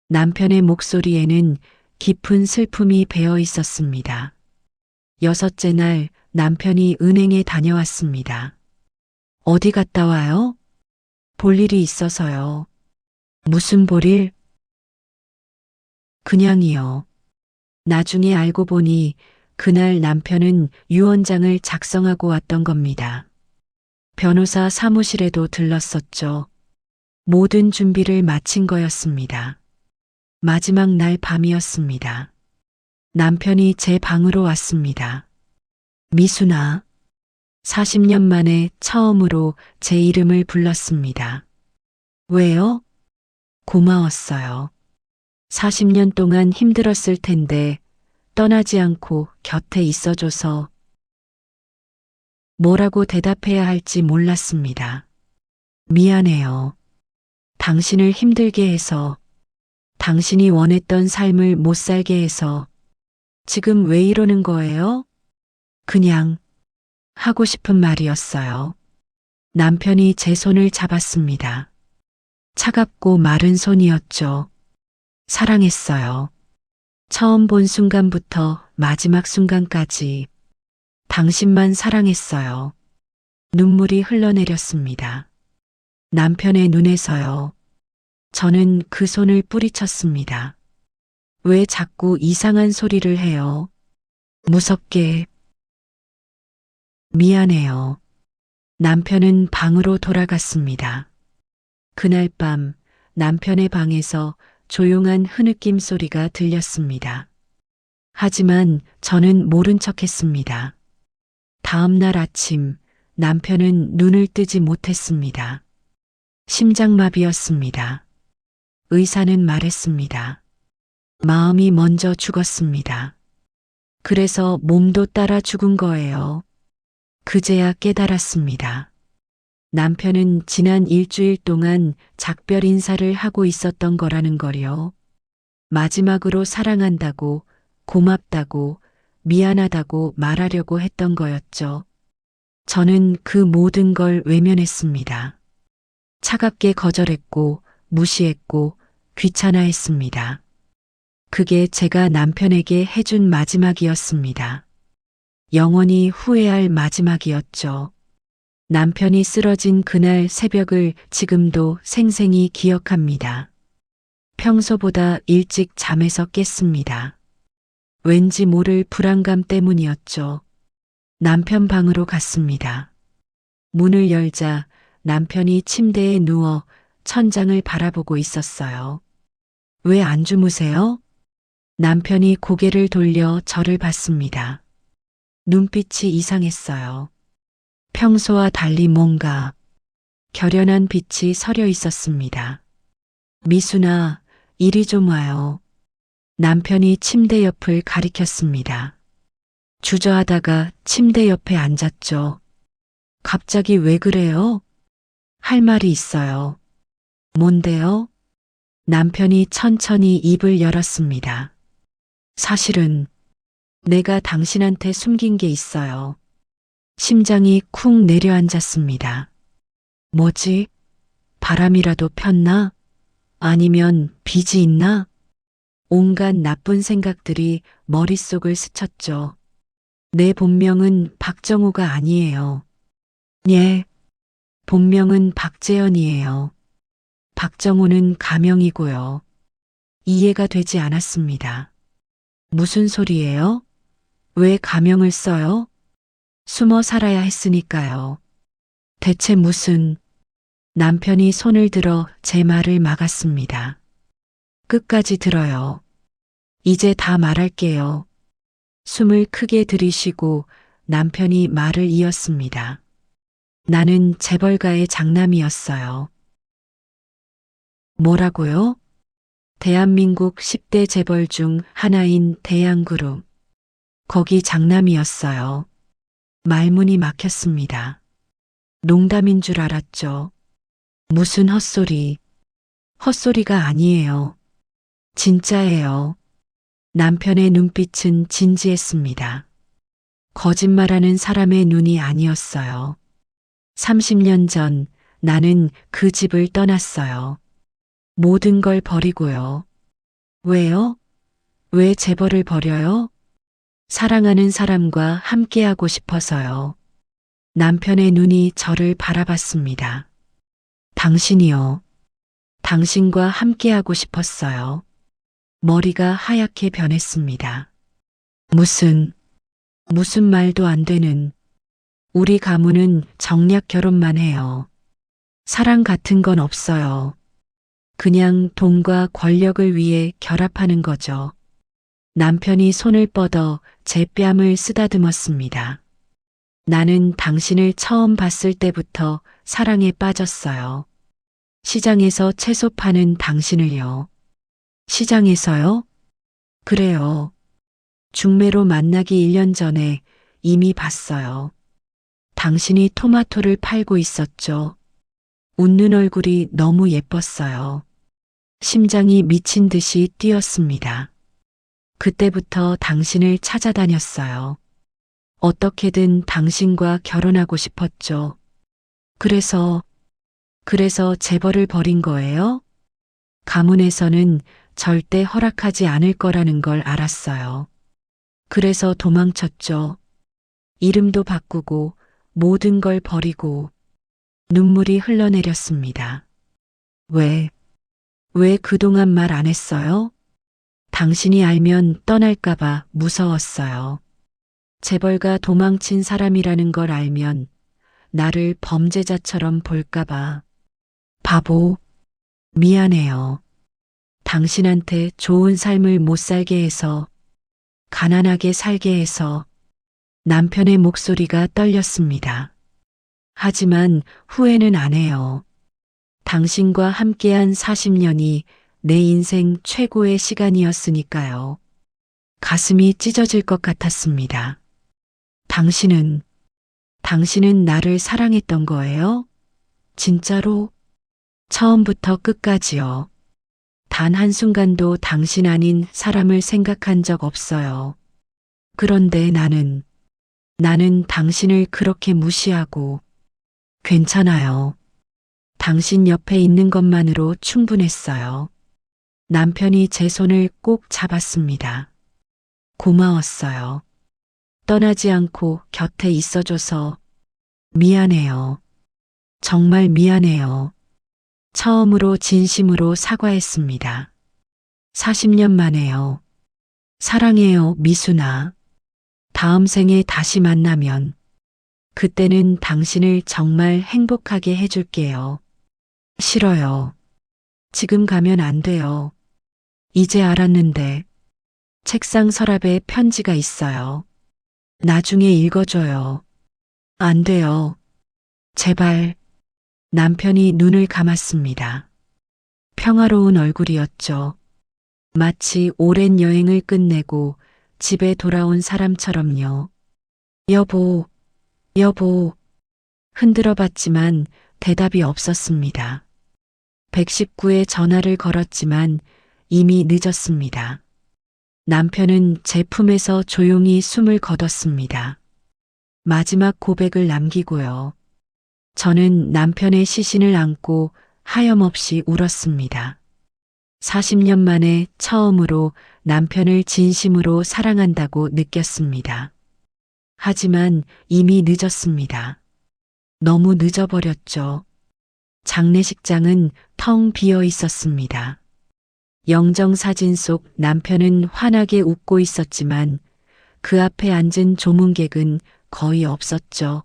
S3: 남편의 목소리에는 깊은 슬픔이 배어 있었습니다. 여섯째 날 남편이 은행에 다녀왔습니다. 어디 갔다 와요? 볼 일이 있어서요. 무슨 볼일? 그냥이요. 나중에 알고 보니 그날 남편은 유언장을 작성하고 왔던 겁니다. 변호사 사무실에도 들렀었죠. 모든 준비를 마친 거였습니다. 마지막 날 밤이었습니다. 남편이 제 방으로 왔습니다. 미순아. 40년 만에 처음으로 제 이름을 불렀습니다. 왜요? 고마웠어요. 40년 동안 힘들었을 텐데 떠나지 않고 곁에 있어줘서. 뭐라고 대답해야 할지 몰랐습니다. 미안해요. 당신을 힘들게 해서, 당신이 원했던 삶을 못 살게 해서, 지금 왜 이러는 거예요? 그냥 하고 싶은 말이었어요. 남편이 제 손을 잡았습니다. 차갑고 마른 손이었죠. 사랑했어요. 처음 본 순간부터 마지막 순간까지 당신만 사랑했어요. 눈물이 흘러내렸습니다. 남편의 눈에서요. 저는 그 손을 뿌리쳤습니다. 왜 자꾸 이상한 소리를 해요? 무섭게. 미안해요. 남편은 방으로 돌아갔습니다. 그날 밤 남편의 방에서 조용한 흐느낌 소리가 들렸습니다. 하지만 저는 모른 척 했습니다. 다음 날 아침 남편은 눈을 뜨지 못했습니다. 심장마비였습니다. 의사는 말했습니다. 마음이 먼저 죽었습니다. 그래서 몸도 따라 죽은 거예요. 그제야 깨달았습니다. 남편은 지난 일주일 동안 작별 인사를 하고 있었던 거라는 거요. 마지막으로 사랑한다고, 고맙다고, 미안하다고 말하려고 했던 거였죠. 저는 그 모든 걸 외면했습니다. 차갑게 거절했고, 무시했고, 귀찮아했습니다. 그게 제가 남편에게 해준 마지막이었습니다. 영원히 후회할 마지막이었죠. 남편이 쓰러진 그날 새벽을 지금도 생생히 기억합니다. 평소보다 일찍 잠에서 깼습니다. 왠지 모를 불안감 때문이었죠. 남편 방으로 갔습니다. 문을 열자 남편이 침대에 누워 천장을 바라보고 있었어요. 왜 안 주무세요? 남편이 고개를 돌려 저를 봤습니다. 눈빛이 이상했어요. 평소와 달리 뭔가 결연한 빛이 서려 있었습니다. 미순아, 이리 좀 와요. 남편이 침대 옆을 가리켰습니다. 주저하다가 침대 옆에 앉았죠. 갑자기 왜 그래요? 할 말이 있어요. 뭔데요? 남편이 천천히 입을 열었습니다. 사실은 내가 당신한테 숨긴 게 있어요. 심장이 쿵 내려앉았습니다. 뭐지? 바람이라도 폈나? 아니면 빚이 있나? 온갖 나쁜 생각들이 머릿속을 스쳤죠. 내 본명은 박정우가 아니에요. 예, 본명은 박재현이에요. 박정우는 가명이고요. 이해가 되지 않았습니다. 무슨 소리예요? 왜 가명을 써요? 숨어 살아야 했으니까요. 대체 무슨... 남편이 손을 들어 제 말을 막았습니다. 끝까지 들어요. 이제 다 말할게요. 숨을 크게 들이쉬고 남편이 말을 이었습니다. 나는 재벌가의 장남이었어요. 뭐라고요? 대한민국 10대 재벌 중 하나인 대양그룹. 거기 장남이었어요. 말문이 막혔습니다. 농담인 줄 알았죠. 무슨 헛소리. 헛소리가 아니에요. 진짜예요. 남편의 눈빛은 진지했습니다. 거짓말하는 사람의 눈이 아니었어요. 30년 전 나는 그 집을 떠났어요. 모든 걸 버리고요. 왜요? 왜 재벌을 버려요? 사랑하는 사람과 함께하고 싶어서요. 남편의 눈이 저를 바라봤습니다. 당신이요. 당신과 함께하고 싶었어요. 머리가 하얗게 변했습니다. 무슨 말도 안 되는. 우리 가문은 정략 결혼만 해요. 사랑 같은 건 없어요. 그냥 돈과 권력을 위해 결합하는 거죠. 남편이 손을 뻗어 제 뺨을 쓰다듬었습니다. 나는 당신을 처음 봤을 때부터 사랑에 빠졌어요. 시장에서 채소 파는 당신을요. 시장에서요? 그래요. 중매로 만나기 1년 전에 이미 봤어요. 당신이 토마토를 팔고 있었죠. 웃는 얼굴이 너무 예뻤어요. 심장이 미친 듯이 뛰었습니다. 그때부터 당신을 찾아다녔어요. 어떻게든 당신과 결혼하고 싶었죠. 그래서 재벌을 버린 거예요? 가문에서는 절대 허락하지 않을 거라는 걸 알았어요. 그래서 도망쳤죠. 이름도 바꾸고 모든 걸 버리고 눈물이 흘러내렸습니다. 왜 그동안 말 안 했어요? 당신이 알면 떠날까봐 무서웠어요. 재벌가 도망친 사람이라는 걸 알면 나를 범죄자처럼 볼까봐. 바보, 미안해요. 당신한테 좋은 삶을 못 살게 해서, 가난하게 살게 해서 남편의 목소리가 떨렸습니다. 하지만 후회는 안 해요. 당신과 함께한 40년이 내 인생 최고의 시간이었으니까요. 가슴이 찢어질 것 같았습니다. 당신은 나를 사랑했던 거예요? 진짜로? 처음부터 끝까지요. 단 한순간도 당신 아닌 사람을 생각한 적 없어요. 그런데 나는 당신을 그렇게 무시하고, 괜찮아요. 당신 옆에 있는 것만으로 충분했어요. 남편이 제 손을 꼭 잡았습니다. 고마웠어요. 떠나지 않고 곁에 있어줘서 미안해요. 정말 미안해요. 처음으로 진심으로 사과했습니다. 40년 만에요. 사랑해요, 미순아. 다음 생에 다시 만나면 그때는 당신을 정말 행복하게 해줄게요. 싫어요. 지금 가면 안 돼요. 이제 알았는데 책상 서랍에 편지가 있어요. 나중에 읽어줘요. 안 돼요. 제발. 남편이 눈을 감았습니다. 평화로운 얼굴이었죠. 마치 오랜 여행을 끝내고 집에 돌아온 사람처럼요. 여보, 여보. 흔들어 봤지만 대답이 없었습니다. 119에 전화를 걸었지만 이미 늦었습니다. 남편은 제 품에서 조용히 숨을 거뒀습니다. 마지막 고백을 남기고요. 저는 남편의 시신을 안고 하염없이 울었습니다. 40년 만에 처음으로 남편을 진심으로 사랑한다고 느꼈습니다. 하지만 이미 늦었습니다. 너무 늦어버렸죠. 장례식장은 텅 비어 있었습니다. 영정사진 속 남편은 환하게 웃고 있었지만 그 앞에 앉은 조문객은 거의 없었죠.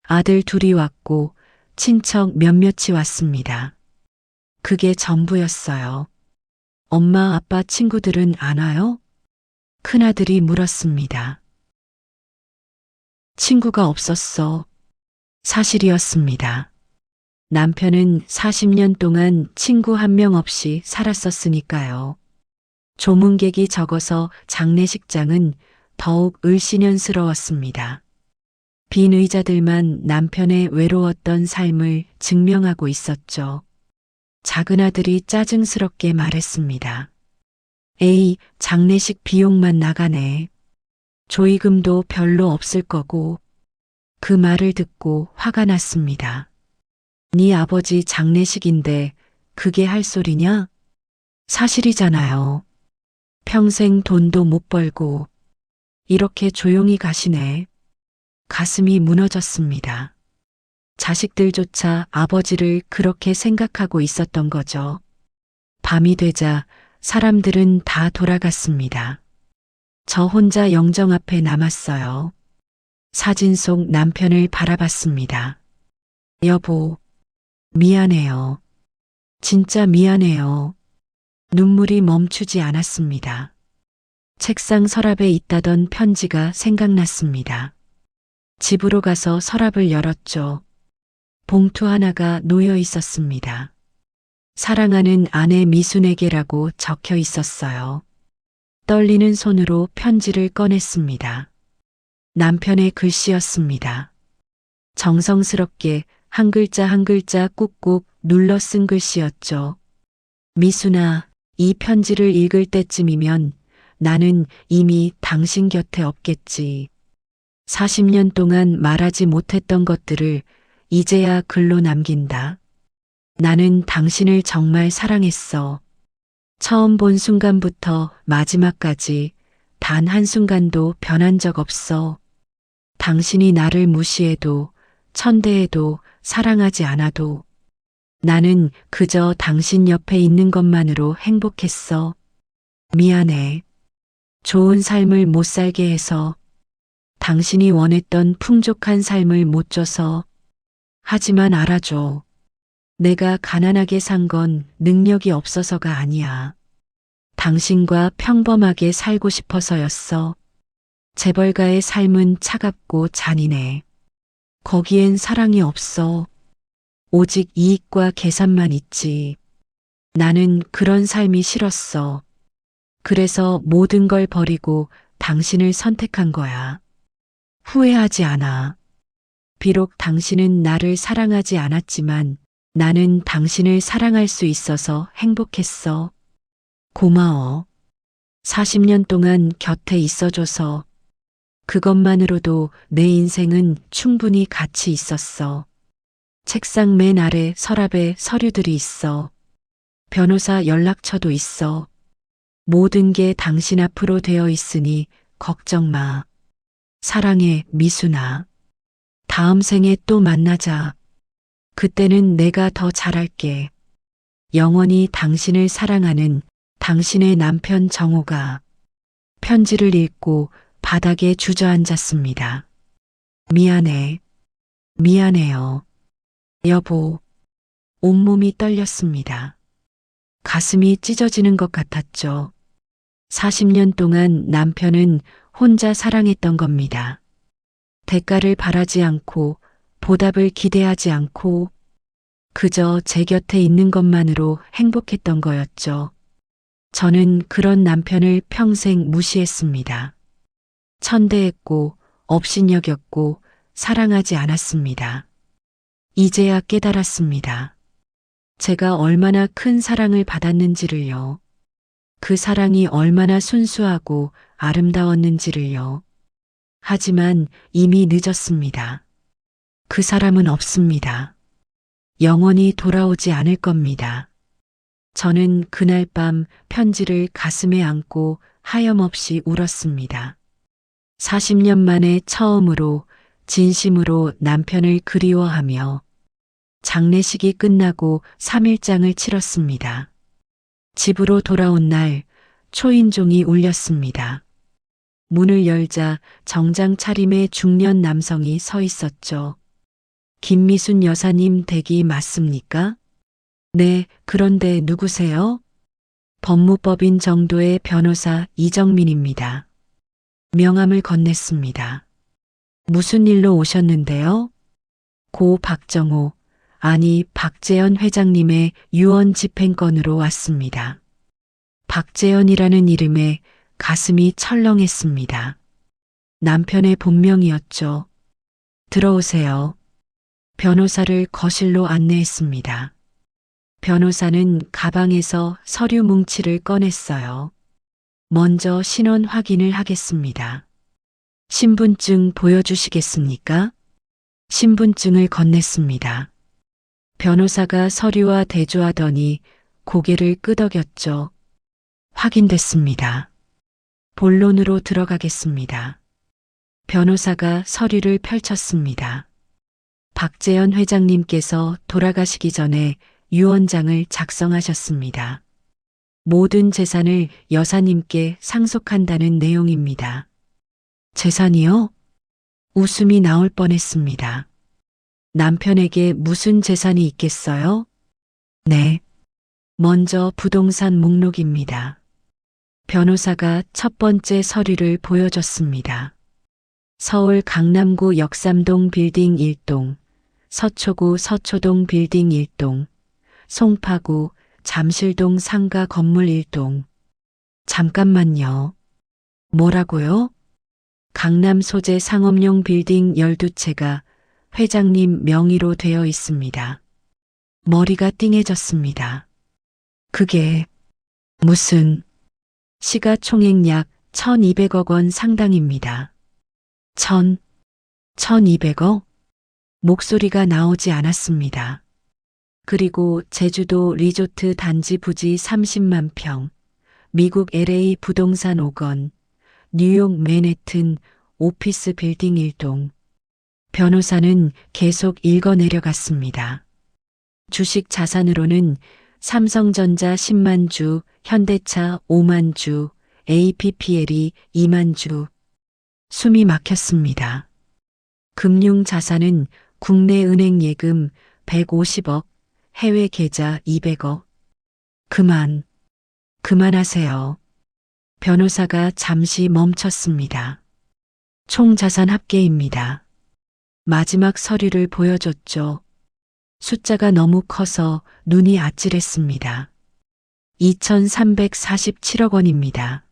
S3: 아들 둘이 왔고 친척 몇몇이 왔습니다. 그게 전부였어요. 엄마, 아빠, 친구들은 안 와요? 큰아들이 물었습니다. 친구가 없었어. 사실이었습니다. 남편은 40년 동안 친구 한 명 없이 살았었으니까요. 조문객이 적어서 장례식장은 더욱 을씨년스러웠습니다. 빈 의자들만 남편의 외로웠던 삶을 증명하고 있었죠. 작은 아들이 짜증스럽게 말했습니다. 에이, 장례식 비용만 나가네. 조의금도 별로 없을 거고. 그 말을 듣고 화가 났습니다. 네 아버지 장례식인데 그게 할 소리냐? 사실이잖아요. 평생 돈도 못 벌고 이렇게 조용히 가시네. 가슴이 무너졌습니다. 자식들조차 아버지를 그렇게 생각하고 있었던 거죠. 밤이 되자 사람들은 다 돌아갔습니다. 저 혼자 영정 앞에 남았어요. 사진 속 남편을 바라봤습니다. 여보, 미안해요. 진짜 미안해요. 눈물이 멈추지 않았습니다. 책상 서랍에 있다던 편지가 생각났습니다. 집으로 가서 서랍을 열었죠. 봉투 하나가 놓여 있었습니다. 사랑하는 아내 미순에게라고 적혀 있었어요. 떨리는 손으로 편지를 꺼냈습니다. 남편의 글씨였습니다. 정성스럽게 한 글자 한 글자 꾹꾹 눌러 쓴 글씨였죠. 미순아, 이 편지를 읽을 때쯤이면 나는 이미 당신 곁에 없겠지. 40년 동안 말하지 못했던 것들을 이제야 글로 남긴다. 나는 당신을 정말 사랑했어. 처음 본 순간부터 마지막까지 단 한순간도 변한 적 없어. 당신이 나를 무시해도 천대해도 사랑하지 않아도 나는 그저 당신 옆에 있는 것만으로 행복했어. 미안해. 좋은 삶을 못 살게 해서 당신이 원했던 풍족한 삶을 못 줘서. 하지만 알아줘. 내가 가난하게 산 건 능력이 없어서가 아니야. 당신과 평범하게 살고 싶어서였어. 재벌가의 삶은 차갑고 잔인해. 거기엔 사랑이 없어. 오직 이익과 계산만 있지. 나는 그런 삶이 싫었어. 그래서 모든 걸 버리고 당신을 선택한 거야. 후회하지 않아. 비록 당신은 나를 사랑하지 않았지만 나는 당신을 사랑할 수 있어서 행복했어. 고마워. 40년 동안 곁에 있어줘서 그것만으로도 내 인생은 충분히 가치 있었어. 책상 맨 아래 서랍에 서류들이 있어. 변호사 연락처도 있어. 모든 게 당신 앞으로 되어 있으니 걱정 마. 사랑해, 미순아. 다음 생에 또 만나자. 그때는 내가 더 잘할게. 영원히 당신을 사랑하는 당신의 남편 정호가. 편지를 읽고 바닥에 주저앉았습니다. 미안해. 미안해요. 여보. 온몸이 떨렸습니다. 가슴이 찢어지는 것 같았죠. 40년 동안 남편은 혼자 사랑했던 겁니다. 대가를 바라지 않고 보답을 기대하지 않고 그저 제 곁에 있는 것만으로 행복했던 거였죠. 저는 그런 남편을 평생 무시했습니다. 천대했고 업신여겼고 사랑하지 않았습니다. 이제야 깨달았습니다. 제가 얼마나 큰 사랑을 받았는지를요. 그 사랑이 얼마나 순수하고 아름다웠는지를요. 하지만 이미 늦었습니다. 그 사람은 없습니다. 영원히 돌아오지 않을 겁니다. 저는 그날 밤 편지를 가슴에 안고 하염없이 울었습니다. 40년 만에 처음으로 진심으로 남편을 그리워하며 장례식이 끝나고 3일장을 치렀습니다. 집으로 돌아온 날 초인종이 울렸습니다. 문을 열자 정장 차림의 중년 남성이 서 있었죠. 김미순 여사님 댁이 맞습니까? 네, 그런데 누구세요? 법무법인 정도의 변호사 이정민입니다. 명함을 건넸습니다. 무슨 일로 오셨는데요? 고 박정호, 아니 박재현 회장님의 유언 집행건으로 왔습니다. 박재현이라는 이름에 가슴이 철렁했습니다. 남편의 본명이었죠. 들어오세요. 변호사를 거실로 안내했습니다. 변호사는 가방에서 서류 뭉치를 꺼냈어요. 먼저 신원 확인을 하겠습니다. 신분증 보여주시겠습니까? 신분증을 건넸습니다. 변호사가 서류와 대조하더니 고개를 끄덕였죠. 확인됐습니다. 본론으로 들어가겠습니다. 변호사가 서류를 펼쳤습니다. 박재현 회장님께서 돌아가시기 전에 유언장을 작성하셨습니다. 모든 재산을 여사님께 상속한다는 내용입니다. 재산이요? 웃음이 나올 뻔했습니다. 남편에게 무슨 재산이 있겠어요? 네. 먼저 부동산 목록입니다. 변호사가 첫 번째 서류를 보여줬습니다. 서울 강남구 역삼동 빌딩 1동, 서초구 서초동 빌딩 1동, 송파구 잠실동 상가 건물 1동. 잠깐만요. 뭐라고요? 강남 소재 상업용 빌딩 12채가 회장님 명의로 되어 있습니다. 머리가 띵해졌습니다. 그게 무슨 시가총액 약 1200억 원 상당입니다. 1200억? 목소리가 나오지 않았습니다. 그리고 제주도 리조트 단지 부지 30만 평, 미국 LA 부동산 5건, 뉴욕 맨해튼 오피스 빌딩 1동. 변호사는 계속 읽어 내려갔습니다. 주식 자산으로는 삼성전자 10만 주, 현대차 5만 주, APPL이 2만 주. 숨이 막혔습니다. 금융 자산은 국내 은행 예금 150억, 해외 계좌 200억. 그만하세요. 변호사가 잠시 멈췄습니다. 총 자산 합계입니다. 마지막 서류를 보여줬죠. 숫자가 너무 커서 눈이 아찔했습니다. 2347억 원입니다.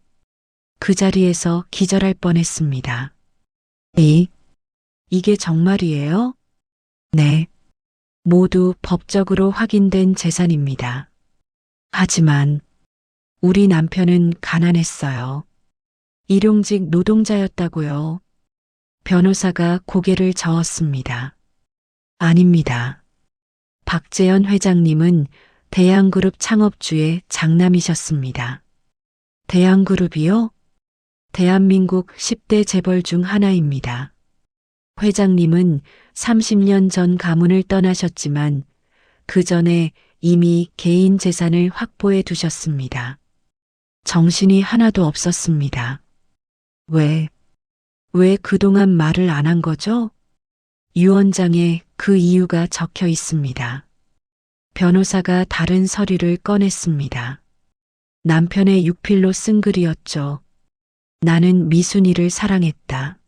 S3: 그 자리에서 기절할 뻔했습니다. 이게 정말이에요? 네. 모두 법적으로 확인된 재산입니다. 하지만 우리 남편은 가난했어요. 일용직 노동자였다고요. 변호사가 고개를 저었습니다. 아닙니다. 박재현 회장님은 대양그룹 창업주의 장남이셨습니다. 대양그룹이요? 대한민국 10대 재벌 중 하나입니다. 회장님은 30년 전 가문을 떠나셨지만 그 전에 이미 개인 재산을 확보해 두셨습니다. 정신이 하나도 없었습니다. 왜 그동안 말을 안 한 거죠? 유언장에 그 이유가 적혀 있습니다. 변호사가 다른 서류를 꺼냈습니다. 남편의 육필로 쓴 글이었죠. 나는 미순이를 사랑했다.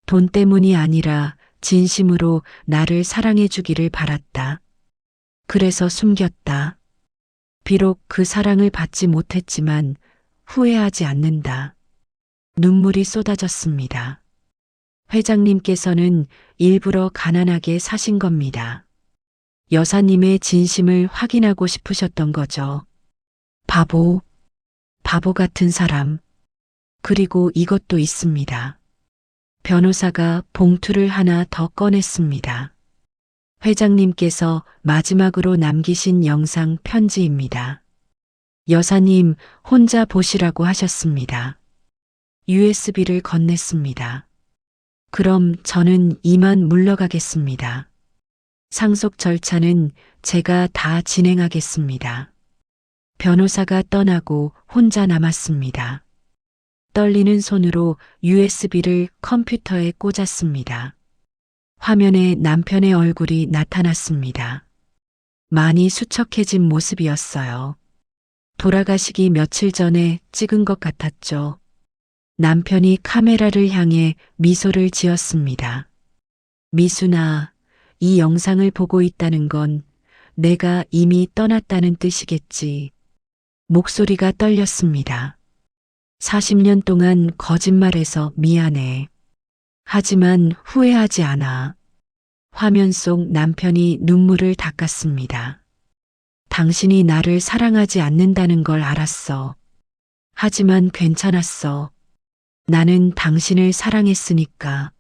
S3: 돈 때문이 아니라 진심으로 나를 사랑해 주기를 바랐다. 그래서 숨겼다. 비록 그 사랑을 받지 못했지만 후회하지 않는다. 눈물이 쏟아졌습니다. 회장님께서는 일부러 가난하게 사신 겁니다. 여사님의 진심을 확인하고 싶으셨던 거죠. 바보 같은 사람. 그리고 이것도 있습니다. 변호사가 봉투를 하나 더 꺼냈습니다. 회장님께서 마지막으로 남기신 영상 편지입니다. 여사님 혼자 보시라고 하셨습니다. USB를 건넸습니다. 그럼 저는 이만 물러가겠습니다. 상속 절차는 제가 다 진행하겠습니다. 변호사가 떠나고 혼자 남았습니다. 떨리는 손으로 USB를 컴퓨터에 꽂았습니다. 화면에 남편의 얼굴이 나타났습니다. 많이 수척해진 모습이었어요. 돌아가시기 며칠 전에 찍은 것 같았죠. 남편이 카메라를 향해 미소를 지었습니다. 미순아, 이 영상을 보고 있다는 건 내가 이미 떠났다는 뜻이겠지. 목소리가 떨렸습니다. 40년 동안 거짓말해서 미안해. 하지만 후회하지 않아. 화면 속 남편이 눈물을 닦았습니다. 당신이 나를 사랑하지 않는다는 걸 알았어. 하지만 괜찮았어. 나는 당신을 사랑했으니까.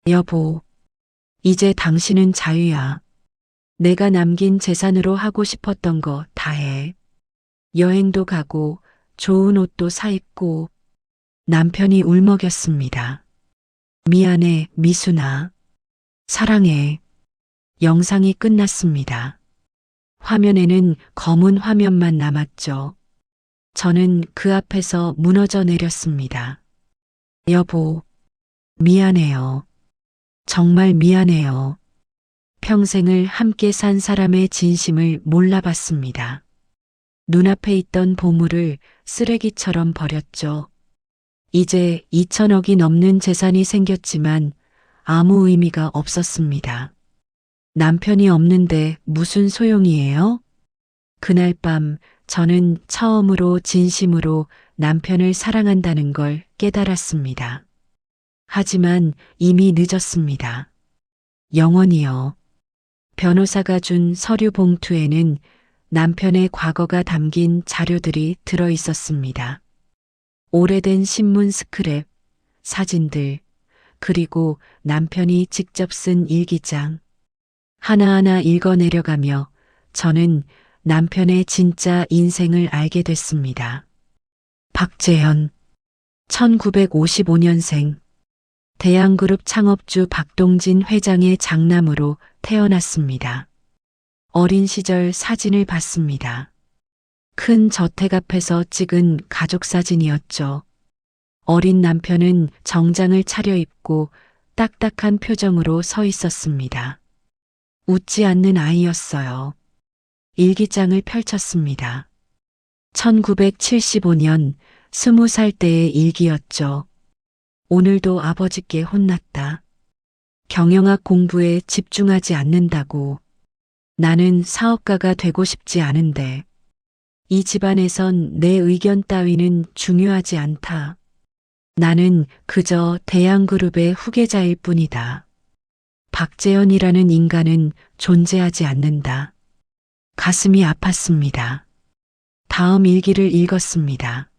S3: 여보, 이제 당신은 자유야. 내가 남긴 재산으로 하고 싶었던 거 다 해. 여행도 가고 좋은 옷도 사 입고. 남편이 울먹였습니다. 미안해, 미순아. 사랑해. 영상이 끝났습니다. 화면에는 검은 화면만 남았죠. 저는 그 앞에서 무너져 내렸습니다. 여보, 미안해요. 정말 미안해요. 평생을 함께 산 사람의 진심을 몰라봤습니다. 눈앞에 있던 보물을 쓰레기처럼 버렸죠. 이제 2천억이 넘는 재산이 생겼지만 아무 의미가 없었습니다. 남편이 없는데 무슨 소용이에요? 그날 밤 저는 처음으로 진심으로 남편을 사랑한다는 걸 깨달았습니다. 하지만 이미 늦었습니다. 영원히요. 변호사가 준 서류 봉투에는 남편의 과거가 담긴 자료들이 들어 있었습니다. 오래된 신문 스크랩, 사진들, 그리고 남편이 직접 쓴 일기장. 하나하나 읽어내려가며 저는 남편의 진짜 인생을 알게 됐습니다. 박재현, 1955년생, 대양그룹 창업주 박동진 회장의 장남으로 태어났습니다. 어린 시절 사진을 봤습니다. 큰 저택 앞에서 찍은 가족 사진이었죠. 어린 남편은 정장을 차려입고 딱딱한 표정으로 서 있었습니다. 웃지 않는 아이였어요. 일기장을 펼쳤습니다. 1975년 20살 때의 일기였죠. 오늘도 아버지께 혼났다. 경영학 공부에 집중하지 않는다고. 나는 사업가가 되고 싶지 않은데. 이 집안에선 내 의견 따위는 중요하지 않다. 나는 그저 대양그룹의 후계자일 뿐이다. 박재현이라는 인간은 존재하지 않는다. 가슴이 아팠습니다. 다음 일기를 읽었습니다.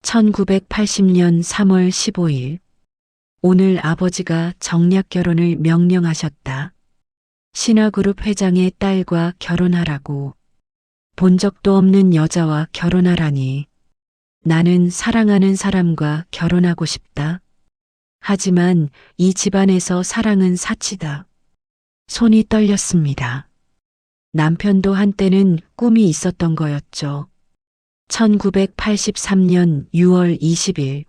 S3: 1980년 3월 15일. 오늘 아버지가 정략 결혼을 명령하셨다. 신화그룹 회장의 딸과 결혼하라고. 본 적도 없는 여자와 결혼하라니. 나는 사랑하는 사람과 결혼하고 싶다. 하지만 이 집안에서 사랑은 사치다. 손이 떨렸습니다. 남편도 한때는 꿈이 있었던 거였죠. 1983년 6월 20일.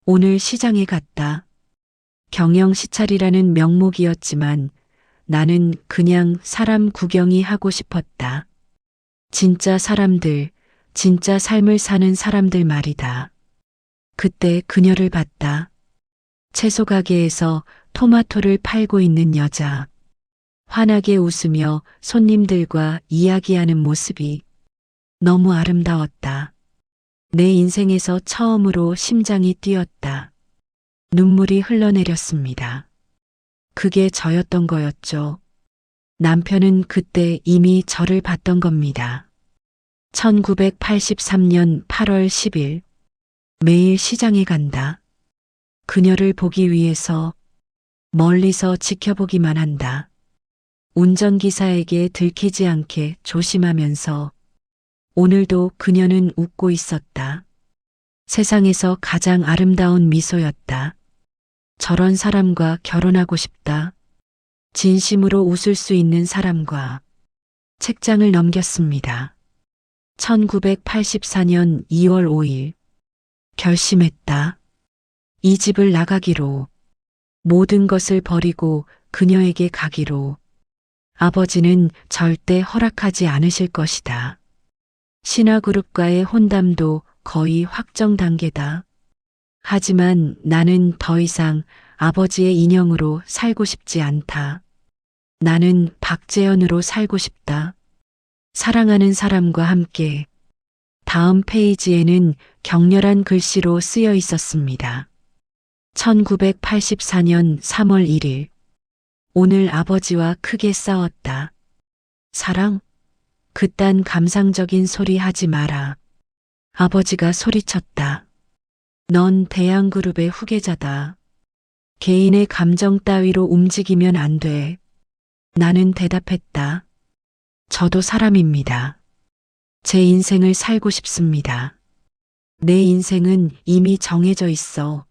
S3: 오늘 시장에 갔다. 경영 시찰이라는 명목이었지만 나는 그냥 사람 구경이 하고 싶었다. 진짜 사람들, 진짜 삶을 사는 사람들 말이다. 그때 그녀를 봤다. 채소 가게에서 토마토를 팔고 있는 여자. 환하게 웃으며 손님들과 이야기하는 모습이 너무 아름다웠다. 내 인생에서 처음으로 심장이 뛰었다. 눈물이 흘러내렸습니다. 그게 저였던 거였죠. 남편은 그때 이미 저를 봤던 겁니다. 1983년 8월 10일. 매일 시장에 간다. 그녀를 보기 위해서 멀리서 지켜보기만 한다. 운전기사에게 들키지 않게 조심하면서 오늘도 그녀는 웃고 있었다. 세상에서 가장 아름다운 미소였다. 저런 사람과 결혼하고 싶다. 진심으로 웃을 수 있는 사람과. 책장을 넘겼습니다. 1984년 2월 5일. 결심했다. 이 집을 나가기로. 모든 것을 버리고 그녀에게 가기로. 아버지는 절대 허락하지 않으실 것이다. 신화그룹과의 혼담도 거의 확정 단계다. 하지만 나는 더 이상 아버지의 인형으로 살고 싶지 않다. 나는 박재현으로 살고 싶다. 사랑하는 사람과 함께. 다음 페이지에는 격렬한 글씨로 쓰여 있었습니다. 1984년 3월 1일. 오늘 아버지와 크게 싸웠다. 사랑? 그딴 감상적인 소리 하지 마라. 아버지가 소리쳤다. 넌 대양그룹의 후계자다. 개인의 감정 따위로 움직이면 안 돼. 나는 대답했다. 저도 사람입니다. 제 인생을 살고 싶습니다. 내 인생은 이미 정해져 있어.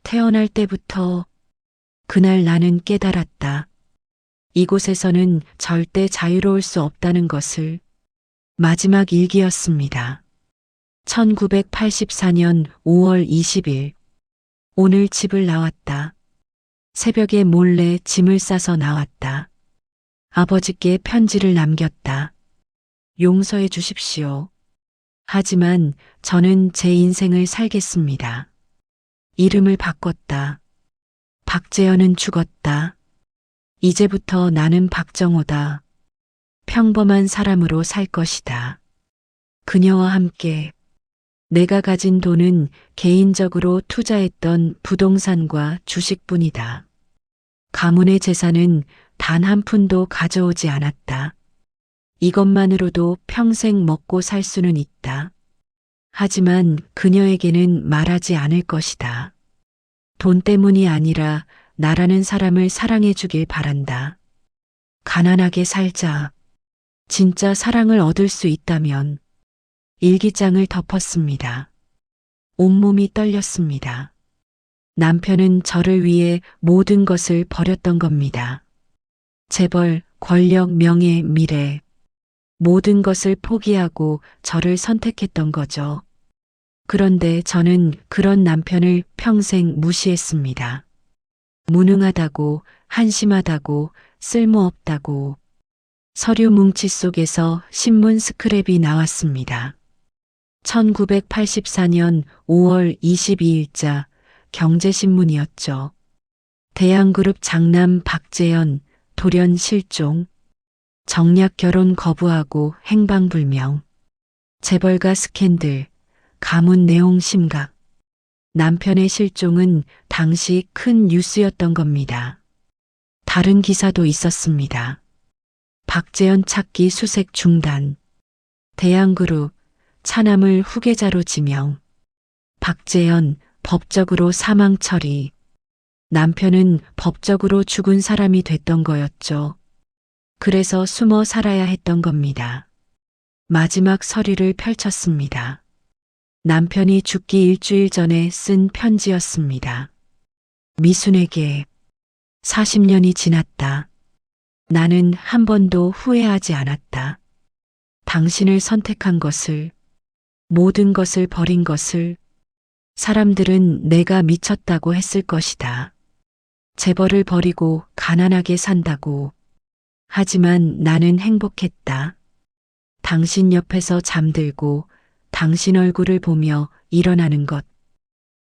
S3: 태어날 때부터. 그날 나는 깨달았다. 이곳에서는 절대 자유로울 수 없다는 것을. 마지막 일기였습니다. 1984년 5월 20일. 오늘 집을 나왔다. 새벽에 몰래 짐을 싸서 나왔다. 아버지께 편지를 남겼다. 용서해 주십시오. 하지만 저는 제 인생을 살겠습니다. 이름을 바꿨다. 박재현은 죽었다. 이제부터 나는 박정호다. 평범한 사람으로 살 것이다. 그녀와 함께 내가 가진 돈은 개인적으로 투자했던 부동산과 주식뿐이다. 가문의 재산은 단 한 푼도 가져오지 않았다. 이것만으로도 평생 먹고 살 수는 있다. 하지만 그녀에게는 말하지 않을 것이다. 돈 때문이 아니라 나라는 사람을 사랑해 주길 바란다. 가난하게 살자. 진짜 사랑을 얻을 수 있다면. 일기장을 덮었습니다. 온몸이 떨렸습니다. 남편은 저를 위해 모든 것을 버렸던 겁니다. 재벌, 권력, 명예, 미래. 모든 것을 포기하고 저를 선택했던 거죠. 그런데 저는 그런 남편을 평생 무시했습니다. 무능하다고, 한심하다고, 쓸모없다고. 서류 뭉치 속에서 신문 스크랩이 나왔습니다. 1984년 5월 22일자 경제신문이었죠. 대양그룹 장남 박재현, 돌연 실종. 정략 결혼 거부하고 행방불명. 재벌가 스캔들. 가문 내용 심각. 남편의 실종은 당시 큰 뉴스였던 겁니다. 다른 기사도 있었습니다. 박재현 찾기 수색 중단. 대양그룹 차남을 후계자로 지명. 박재현 법적으로 사망 처리. 남편은 법적으로 죽은 사람이 됐던 거였죠. 그래서 숨어 살아야 했던 겁니다. 마지막 서류를 펼쳤습니다. 남편이 죽기 일주일 전에 쓴 편지였습니다. 미순에게 40년이 지났다. 나는 한 번도 후회하지 않았다. 당신을 선택한 것을, 모든 것을 버린 것을, 사람들은 내가 미쳤다고 했을 것이다. 재벌을 버리고 가난하게 산다고. 하지만 나는 행복했다. 당신 옆에서 잠들고 당신 얼굴을 보며 일어나는 것.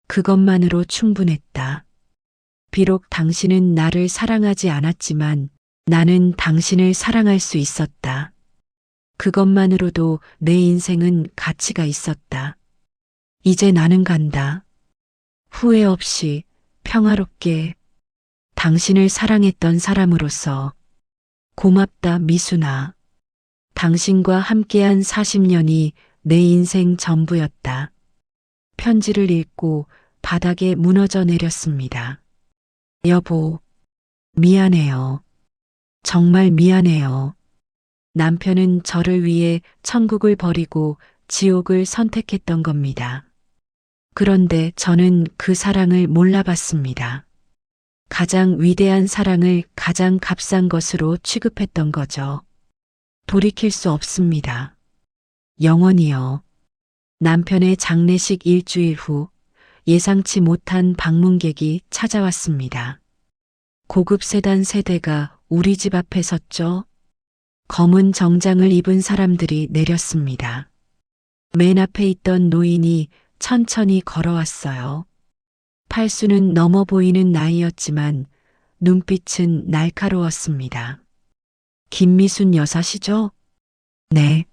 S3: 그것만으로 충분했다. 비록 당신은 나를 사랑하지 않았지만 나는 당신을 사랑할 수 있었다. 그것만으로도 내 인생은 가치가 있었다. 이제 나는 간다. 후회 없이 평화롭게 당신을 사랑했던 사람으로서. 고맙다 미순아. 당신과 함께한 40년이 내 인생 전부였다. 편지를 읽고 바닥에 무너져 내렸습니다. 여보, 미안해요. 정말 미안해요. 남편은 저를 위해 천국을 버리고 지옥을 선택했던 겁니다. 그런데 저는 그 사랑을 몰라봤습니다. 가장 위대한 사랑을 가장 값싼 것으로 취급했던 거죠. 돌이킬 수 없습니다. 영원히요. 남편의 장례식 일주일 후 예상치 못한 방문객이 찾아왔습니다. 고급 세단 세대가 우리 집 앞에 섰죠. 검은 정장을 입은 사람들이 내렸습니다. 맨 앞에 있던 노인이 천천히 걸어왔어요. 팔수는 넘어 보이는 나이였지만 눈빛은 날카로웠습니다. 김미순 여사시죠? 네.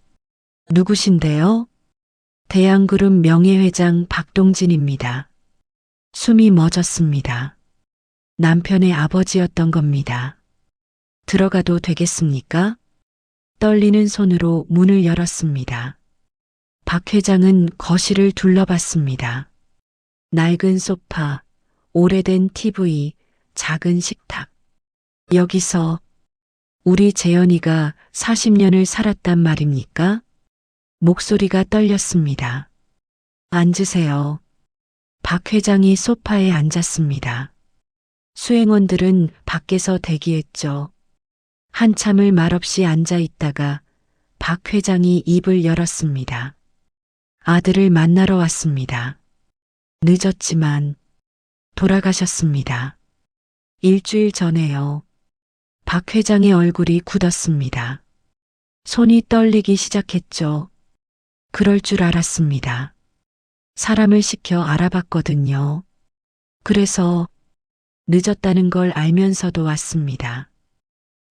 S3: 누구신데요? 대양그룹 명예회장 박동진입니다. 숨이 멎었습니다. 남편의 아버지였던 겁니다. 들어가도 되겠습니까? 떨리는 손으로 문을 열었습니다. 박 회장은 거실을 둘러봤습니다. 낡은 소파, 오래된 TV, 작은 식탁. 여기서 우리 재현이가 40년을 살았단 말입니까? 목소리가 떨렸습니다. 앉으세요. 박 회장이 소파에 앉았습니다. 수행원들은 밖에서 대기했죠. 한참을 말없이 앉아 있다가 박 회장이 입을 열었습니다. 아들을 만나러 왔습니다. 늦었지만 돌아가셨습니다. 일주일 전에요. 박 회장의 얼굴이 굳었습니다. 손이 떨리기 시작했죠. 그럴 줄 알았습니다. 사람을 시켜 알아봤거든요. 그래서 늦었다는 걸 알면서도 왔습니다.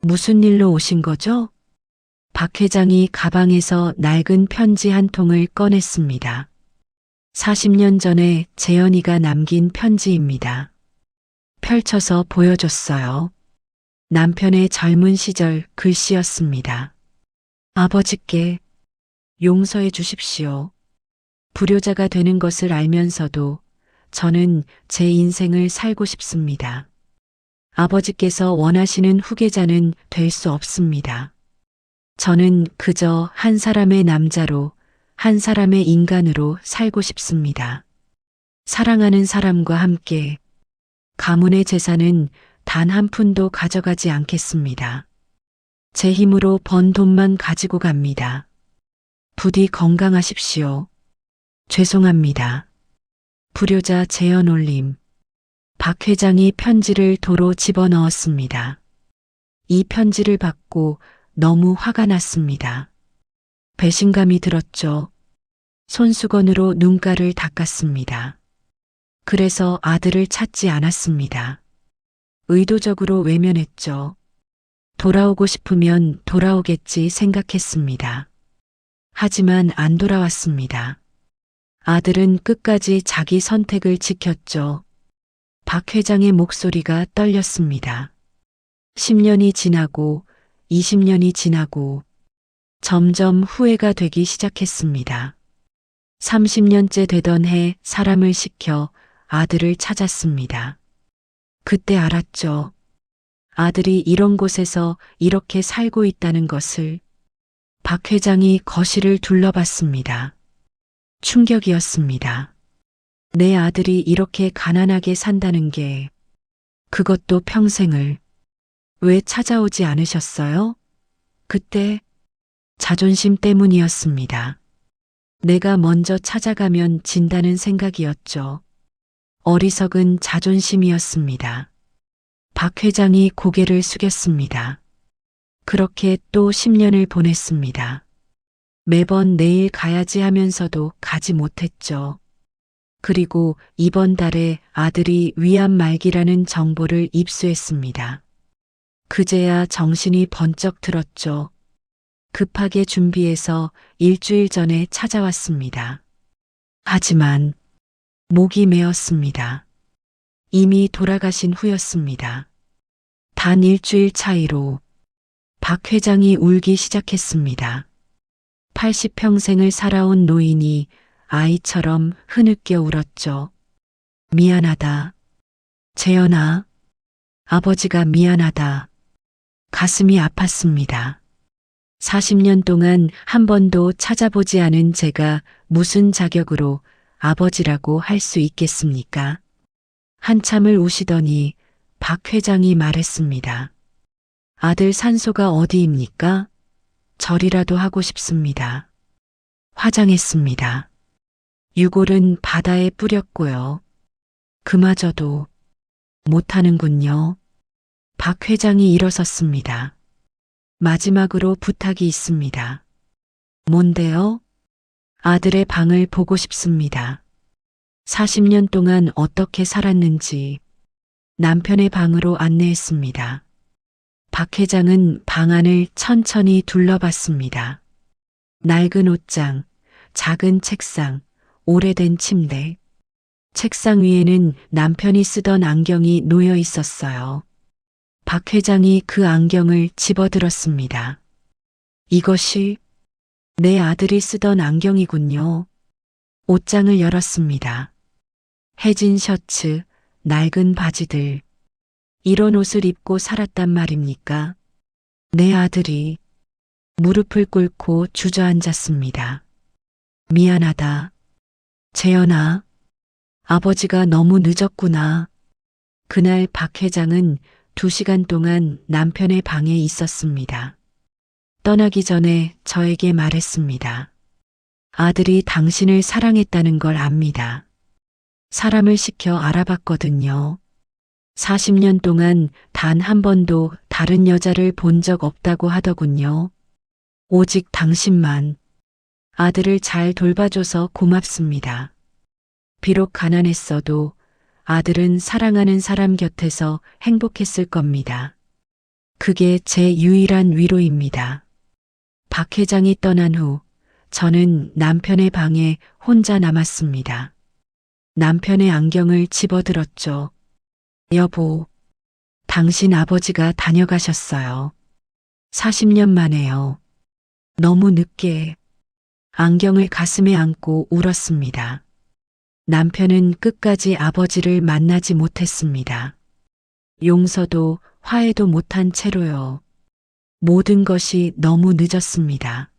S3: 무슨 일로 오신 거죠? 박 회장이 가방에서 낡은 편지 한 통을 꺼냈습니다. 40년 전에 재현이가 남긴 편지입니다. 펼쳐서 보여줬어요. 남편의 젊은 시절 글씨였습니다. 아버지께 용서해 주십시오. 불효자가 되는 것을 알면서도 저는 제 인생을 살고 싶습니다. 아버지께서 원하시는 후계자는 될 수 없습니다. 저는 그저 한 사람의 남자로, 한 사람의 인간으로 살고 싶습니다. 사랑하는 사람과 함께 가문의 재산은 단 한 푼도 가져가지 않겠습니다. 제 힘으로 번 돈만 가지고 갑니다. 부디 건강하십시오. 죄송합니다. 불효자 재현 올림. 박 회장이 편지를 도로 집어넣었습니다. 이 편지를 받고 너무 화가 났습니다. 배신감이 들었죠. 손수건으로 눈가를 닦았습니다. 그래서 아들을 찾지 않았습니다. 의도적으로 외면했죠. 돌아오고 싶으면 돌아오겠지 생각했습니다. 하지만 안 돌아왔습니다. 아들은 끝까지 자기 선택을 지켰죠. 박 회장의 목소리가 떨렸습니다. 10년이 지나고 20년이 지나고 점점 후회가 되기 시작했습니다. 30년째 되던 해 사람을 시켜 아들을 찾았습니다. 그때 알았죠. 아들이 이런 곳에서 이렇게 살고 있다는 것을. 박 회장이 거실을 둘러봤습니다. 충격이었습니다. 내 아들이 이렇게 가난하게 산다는 게, 그것도 평생을. 왜 찾아오지 않으셨어요? 그때 자존심 때문이었습니다. 내가 먼저 찾아가면 진다는 생각이었죠. 어리석은 자존심이었습니다. 박 회장이 고개를 숙였습니다. 그렇게 또 10년을 보냈습니다. 매번 내일 가야지 하면서도 가지 못했죠. 그리고 이번 달에 아들이 위암 말기라는 정보를 입수했습니다. 그제야 정신이 번쩍 들었죠. 급하게 준비해서 일주일 전에 찾아왔습니다. 하지만 목이 메었습니다. 이미 돌아가신 후였습니다. 단 일주일 차이로 박 회장이 울기 시작했습니다. 80평생을 살아온 노인이 아이처럼 흐느껴 울었죠. 미안하다. 재현아. 아버지가 미안하다. 가슴이 아팠습니다. 40년 동안 한 번도 찾아보지 않은 제가 무슨 자격으로 아버지라고 할 수 있겠습니까? 한참을 우시더니 박 회장이 말했습니다. 아들 산소가 어디입니까? 절이라도 하고 싶습니다. 화장했습니다. 유골은 바다에 뿌렸고요. 그마저도 못하는군요. 박 회장이 일어섰습니다. 마지막으로 부탁이 있습니다. 뭔데요? 아들의 방을 보고 싶습니다. 40년 동안 어떻게 살았는지 남편의 방으로 안내했습니다. 박 회장은 방 안을 천천히 둘러봤습니다. 낡은 옷장, 작은 책상, 오래된 침대. 책상 위에는 남편이 쓰던 안경이 놓여 있었어요. 박 회장이 그 안경을 집어들었습니다. 이것이 내 아들이 쓰던 안경이군요. 옷장을 열었습니다. 해진 셔츠, 낡은 바지들. 이런 옷을 입고 살았단 말입니까? 내 아들이. 무릎을 꿇고 주저앉았습니다. 미안하다. 재현아. 아버지가 너무 늦었구나. 그날 박 회장은 2시간 동안 남편의 방에 있었습니다. 떠나기 전에 저에게 말했습니다. 아들이 당신을 사랑했다는 걸 압니다. 사람을 시켜 알아봤거든요. 40년 동안 단 한 번도 다른 여자를 본 적 없다고 하더군요. 오직 당신만. 아들을 잘 돌봐줘서 고맙습니다. 비록 가난했어도 아들은 사랑하는 사람 곁에서 행복했을 겁니다. 그게 제 유일한 위로입니다. 박 회장이 떠난 후 저는 남편의 방에 혼자 남았습니다. 남편의 안경을 집어들었죠. 여보, 당신 아버지가 다녀가셨어요. 40년 만에요. 너무 늦게. 안경을 가슴에 안고 울었습니다. 남편은 끝까지 아버지를 만나지 못했습니다. 용서도 화해도 못한 채로요. 모든 것이 너무 늦었습니다.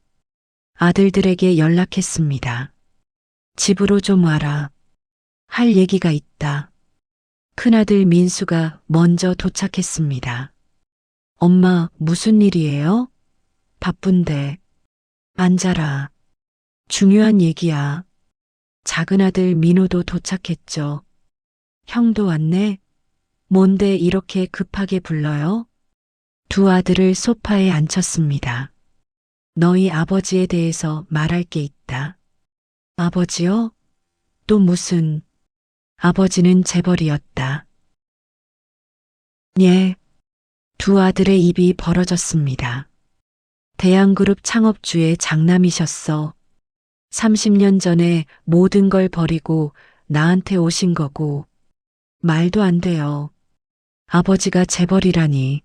S3: 아들들에게 연락했습니다. 집으로 좀 와라. 할 얘기가 있다. 큰아들 민수가 먼저 도착했습니다. 엄마, 무슨 일이에요? 바쁜데. 앉아라. 중요한 얘기야. 작은아들 민호도 도착했죠. 형도 왔네? 뭔데 이렇게 급하게 불러요? 두 아들을 소파에 앉혔습니다. 너희 아버지에 대해서 말할 게 있다. 아버지요? 또 무슨? 아버지는 재벌이었다. 예. 두 아들의 입이 벌어졌습니다. 대양그룹 창업주의 장남이셨어. 30년 전에 모든 걸 버리고 나한테 오신 거고. 말도 안 돼요. 아버지가 재벌이라니.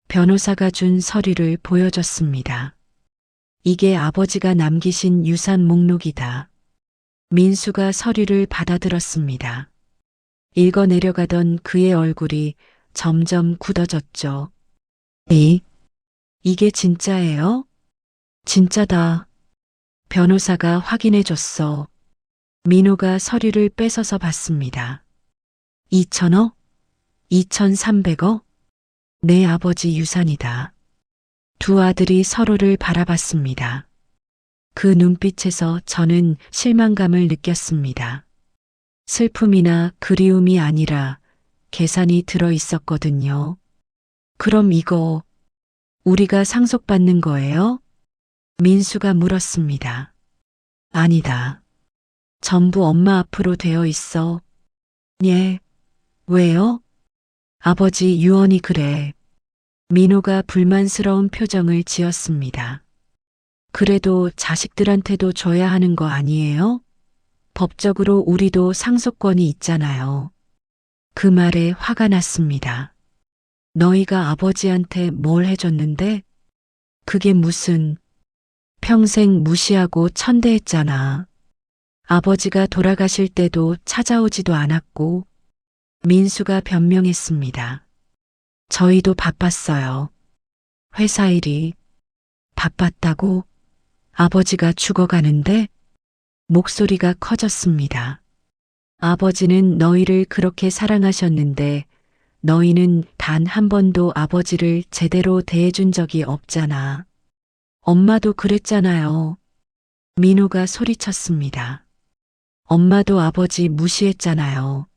S3: 변호사가 준 서류를 보여줬습니다. 이게 아버지가 남기신 유산 목록이다. 민수가 서류를 받아들었습니다. 읽어 내려가던 그의 얼굴이 점점 굳어졌죠. 이게 진짜예요? 진짜다. 변호사가 확인해 줬어. 민호가 서류를 뺏어서 봤습니다. 2천억? 2,300억? 내 아버지 유산이다. 두 아들이 서로를 바라봤습니다. 그 눈빛에서 저는 실망감을 느꼈습니다. 슬픔이나 그리움이 아니라 계산이 들어 있었거든요. 그럼 이거 우리가 상속받는 거예요? 민수가 물었습니다. 아니다. 전부 엄마 앞으로 되어 있어. 예. 왜요? 아버지 유언이 그래. 민호가 불만스러운 표정을 지었습니다. 그래도 자식들한테도 줘야 하는 거 아니에요? 법적으로 우리도 상속권이 있잖아요. 그 말에 화가 났습니다. 너희가 아버지한테 뭘 해줬는데? 그게 무슨 평생 무시하고 천대했잖아. 아버지가 돌아가실 때도 찾아오지도 않았고. 민수가 변명했습니다. 저희도 바빴어요. 회사 일이. 바빴다고? 아버지가 죽어가는데? 목소리가 커졌습니다. 아버지는 너희를 그렇게 사랑하셨는데 너희는 단 한 번도 아버지를 제대로 대해준 적이 없잖아. 엄마도 그랬잖아요. 민호가 소리쳤습니다. 엄마도 아버지 무시했잖아요.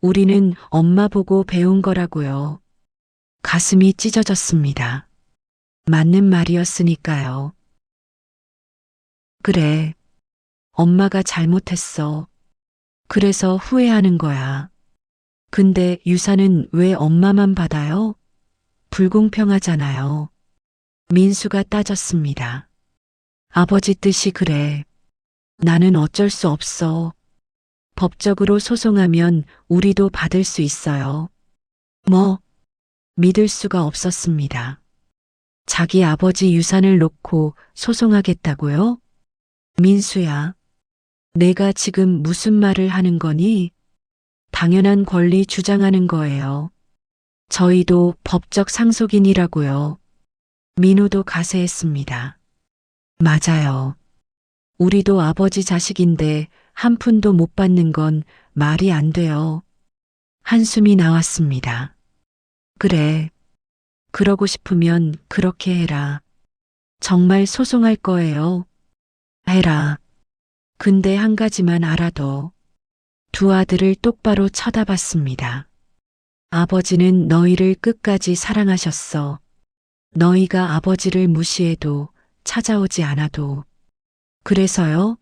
S3: 우리는 엄마 보고 배운 거라고요. 가슴이 찢어졌습니다. 맞는 말이었으니까요. 그래. 엄마가 잘못했어. 그래서 후회하는 거야. 근데 유산은 왜 엄마만 받아요? 불공평하잖아요. 민수가 따졌습니다. 아버지 뜻이 그래. 나는 어쩔 수 없어. 법적으로 소송하면 우리도 받을 수 있어요. 뭐? 믿을 수가 없었습니다. 자기 아버지 유산을 놓고 소송하겠다고요? 민수야, 내가 지금 무슨 말을 하는 거니? 당연한 권리 주장하는 거예요. 저희도 법적 상속인이라고요. 민호도 가세했습니다. 맞아요. 우리도 아버지 자식인데 한 푼도 못 받는 건 말이 안 돼요. 한숨이 나왔습니다. 그래. 그러고 싶으면 그렇게 해라. 정말 소송할 거예요. 해라. 근데 한 가지만 알아둬. 두 아들을 똑바로 쳐다봤습니다. 아버지는 너희를 끝까지 사랑하셨어. 너희가 아버지를 무시해도 찾아오지 않아도 그래서요?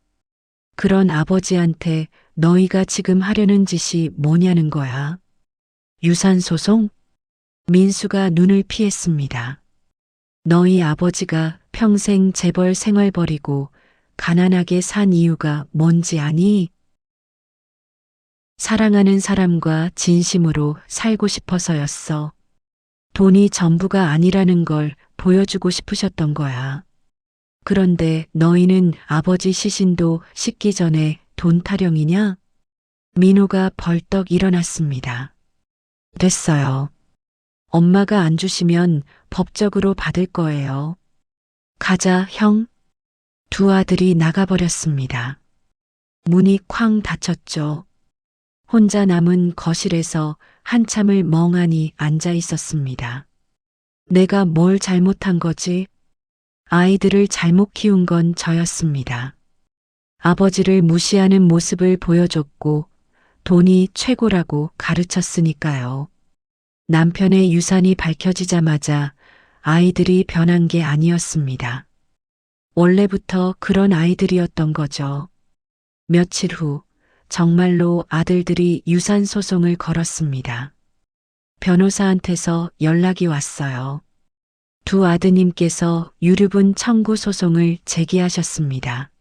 S3: 그런 아버지한테 너희가 지금 하려는 짓이 뭐냐는 거야. 유산 소송? 민수가 눈을 피했습니다. 너희 아버지가 평생 재벌 생활 버리고 가난하게 산 이유가 뭔지 아니? 사랑하는 사람과 진심으로 살고 싶어서였어. 돈이 전부가 아니라는 걸 보여주고 싶으셨던 거야. 그런데 너희는 아버지 시신도 씻기 전에 돈 타령이냐? 민호가 벌떡 일어났습니다. 됐어요. 엄마가 안 주시면 법적으로 받을 거예요. 가자, 형. 두 아들이 나가버렸습니다. 문이 쾅 닫혔죠. 혼자 남은 거실에서 한참을 멍하니 앉아 있었습니다. 내가 뭘 잘못한 거지? 아이들을 잘못 키운 건 저였습니다. 아버지를 무시하는 모습을 보여줬고 돈이 최고라고 가르쳤으니까요. 남편의 유산이 밝혀지자마자 아이들이 변한 게 아니었습니다. 원래부터 그런 아이들이었던 거죠. 며칠 후 정말로 아들들이 유산 소송을 걸었습니다. 변호사한테서 연락이 왔어요. 두 아드님께서 유류분 청구 소송을 제기하셨습니다.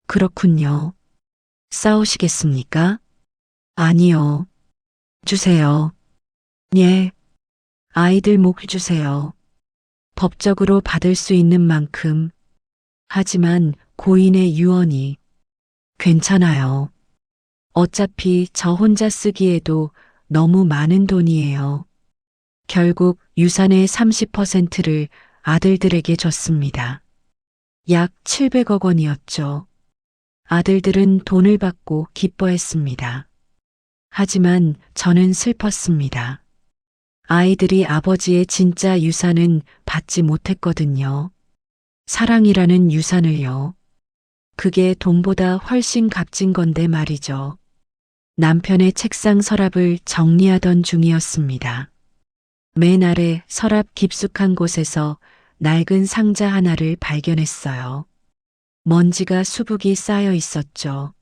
S3: 그렇군요. 싸우시겠습니까? 아니요. 주세요. 예. 아이들 목 주세요. 법적으로 받을 수 있는 만큼. 하지만 고인의 유언이 괜찮아요. 어차피 저 혼자 쓰기에도 너무 많은 돈이에요. 결국 유산의 30%를 아들들에게 줬습니다. 약 700억 원이었죠. 아들들은 돈을 받고 기뻐했습니다. 하지만 저는 슬펐습니다. 아이들이 아버지의 진짜 유산은 받지 못했거든요. 사랑이라는 유산을요. 그게 돈보다 훨씬 값진 건데 말이죠. 남편의 책상 서랍을 정리하던 중이었습니다. 맨 아래 서랍 깊숙한 곳에서 낡은 상자 하나를 발견했어요. 먼지가 수북이 쌓여 있었죠.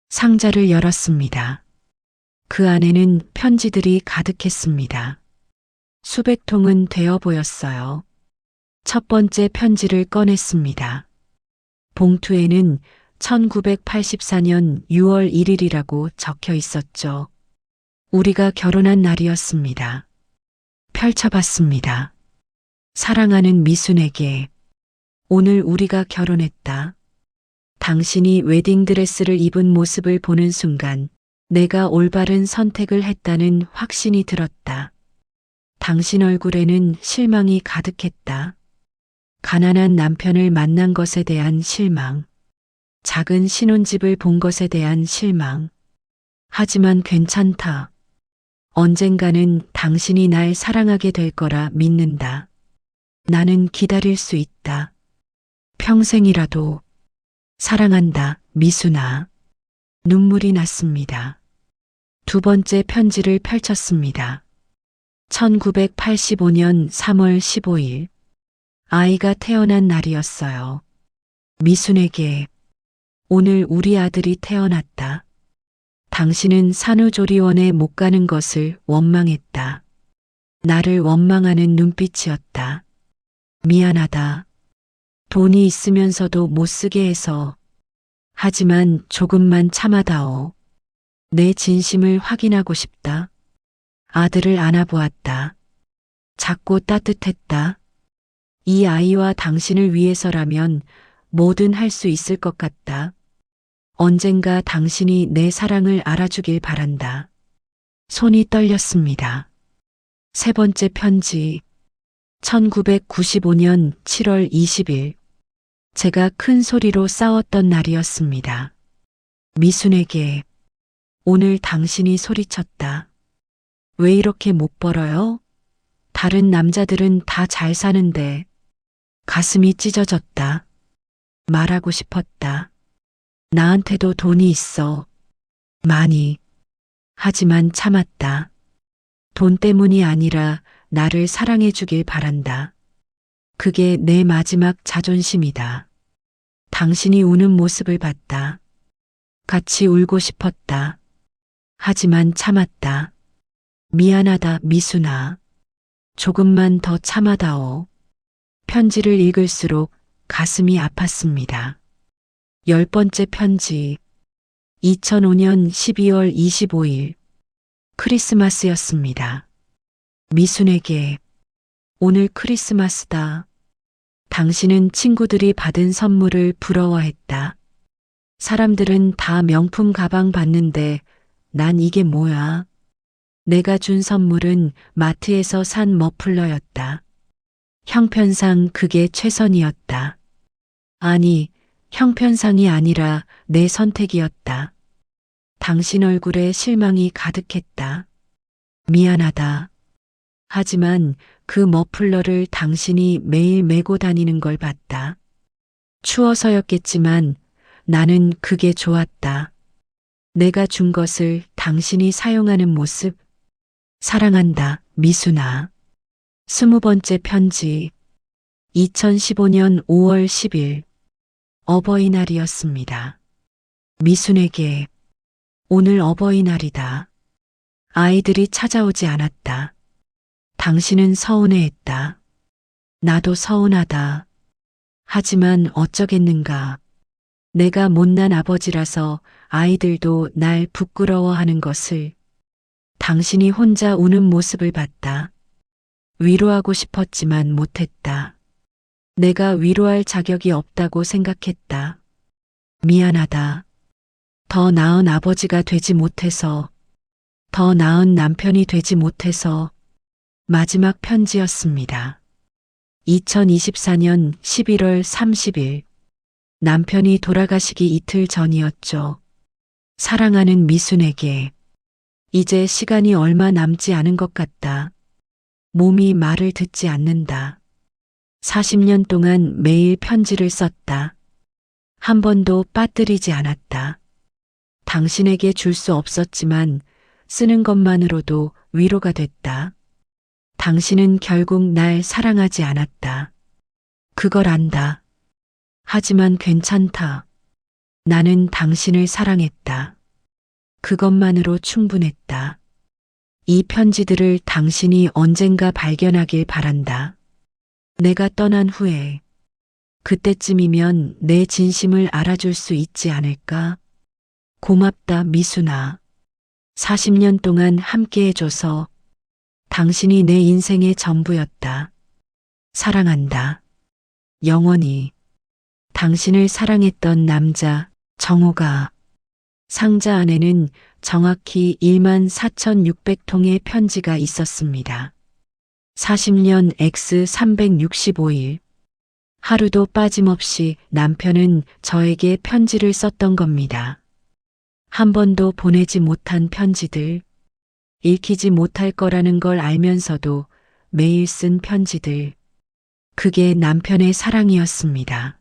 S3: 상자를 열었습니다. 그 안에는 편지들이 가득했습니다. 수백 통은 되어 보였어요. 첫 번째 편지를 꺼냈습니다. 봉투에는 1984년 6월 1일이라고 적혀 있었죠. 우리가 결혼한 날이었습니다. 펼쳐봤습니다. 사랑하는 미순에게 오늘 우리가 결혼했다. 당신이 웨딩드레스를 입은 모습을 보는 순간 내가 올바른 선택을 했다는 확신이 들었다. 당신 얼굴에는 실망이 가득했다. 가난한 남편을 만난 것에 대한 실망. 작은 신혼집을 본 것에 대한 실망. 하지만 괜찮다. 언젠가는 당신이 날 사랑하게 될 거라 믿는다. 나는 기다릴 수 있다. 평생이라도. 사랑한다, 미순아. 눈물이 났습니다. 두 번째 편지를 펼쳤습니다. 1985년 3월 15일. 아이가 태어난 날이었어요. 미순에게 오늘 우리 아들이 태어났다. 당신은 산후조리원에 못 가는 것을 원망했다. 나를 원망하는 눈빛이었다. 미안하다. 돈이 있으면서도 못 쓰게 해서. 하지만 조금만 참아다오. 내 진심을 확인하고 싶다. 아들을 안아보았다. 작고 따뜻했다. 이 아이와 당신을 위해서라면 뭐든 할 수 있을 것 같다. 언젠가 당신이 내 사랑을 알아주길 바란다. 손이 떨렸습니다. 세 번째 편지. 1995년 7월 20일. 제가 큰 소리로 싸웠던 날이었습니다. 미순에게 오늘 당신이 소리쳤다. 왜 이렇게 못 벌어요? 다른 남자들은 다 잘 사는데. 가슴이 찢어졌다. 말하고 싶었다. 나한테도 돈이 있어. 많이. 하지만 참았다. 돈 때문이 아니라 나를 사랑해 주길 바란다. 그게 내 마지막 자존심이다. 당신이 우는 모습을 봤다. 같이 울고 싶었다. 하지만 참았다. 미안하다, 미순아. 조금만 더 참아다오. 편지를 읽을수록 가슴이 아팠습니다. 10번째 편지. 2005년 12월 25일. 크리스마스였습니다. 미순에게 오늘 크리스마스다. 당신은 친구들이 받은 선물을 부러워했다. 사람들은 다 명품 가방 받는데 난 이게 뭐야? 내가 준 선물은 마트에서 산 머플러였다. 형편상 그게 최선이었다. 아니, 형편상이 아니라 내 선택이었다. 당신 얼굴에 실망이 가득했다. 미안하다. 하지만 그 머플러를 당신이 매일 메고 다니는 걸 봤다. 추워서였겠지만 나는 그게 좋았다. 내가 준 것을 당신이 사용하는 모습. 사랑한다, 미순아. 20번째 편지. 2015년 5월 10일. 어버이날이었습니다. 미순에게 오늘 어버이날이다. 아이들이 찾아오지 않았다. 당신은 서운해했다. 나도 서운하다. 하지만 어쩌겠는가. 내가 못난 아버지라서 아이들도 날 부끄러워하는 것을. 당신이 혼자 우는 모습을 봤다. 위로하고 싶었지만 못했다. 내가 위로할 자격이 없다고 생각했다. 미안하다. 더 나은 아버지가 되지 못해서, 더 나은 남편이 되지 못해서. 마지막 편지였습니다. 2024년 11월 30일. 남편이 돌아가시기 이틀 전이었죠. 사랑하는 미순에게 이제 시간이 얼마 남지 않은 것 같다. 몸이 말을 듣지 않는다. 40년 동안 매일 편지를 썼다. 한 번도 빠뜨리지 않았다. 당신에게 줄 수 없었지만 쓰는 것만으로도 위로가 됐다. 당신은 결국 날 사랑하지 않았다. 그걸 안다. 하지만 괜찮다. 나는 당신을 사랑했다. 그것만으로 충분했다. 이 편지들을 당신이 언젠가 발견하길 바란다. 내가 떠난 후에 그때쯤이면 내 진심을 알아줄 수 있지 않을까? 고맙다, 미순아. 40년 동안 함께해줘서. 당신이 내 인생의 전부였다. 사랑한다. 영원히. 당신을 사랑했던 남자, 정호가. 상자 안에는 정확히 14,600통의 편지가 있었습니다. 40년 X 365일. 하루도 빠짐없이 남편은 저에게 편지를 썼던 겁니다. 한 번도 보내지 못한 편지들. 읽히지 못할 거라는 걸 알면서도 매일 쓴 편지들. 그게 남편의 사랑이었습니다.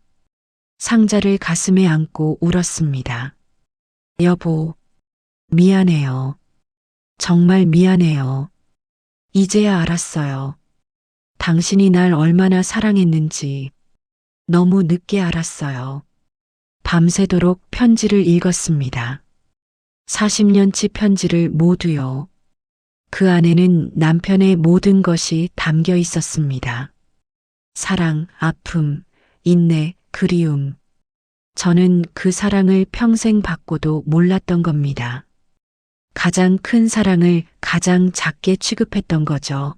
S3: 상자를 가슴에 안고 울었습니다. 여보, 미안해요. 정말 미안해요. 이제야 알았어요. 당신이 날 얼마나 사랑했는지 너무 늦게 알았어요. 밤새도록 편지를 읽었습니다. 40년치 편지를 모두요. 그 안에는 남편의 모든 것이 담겨 있었습니다. 사랑, 아픔, 인내, 그리움. 저는 그 사랑을 평생 받고도 몰랐던 겁니다. 가장 큰 사랑을 가장 작게 취급했던 거죠.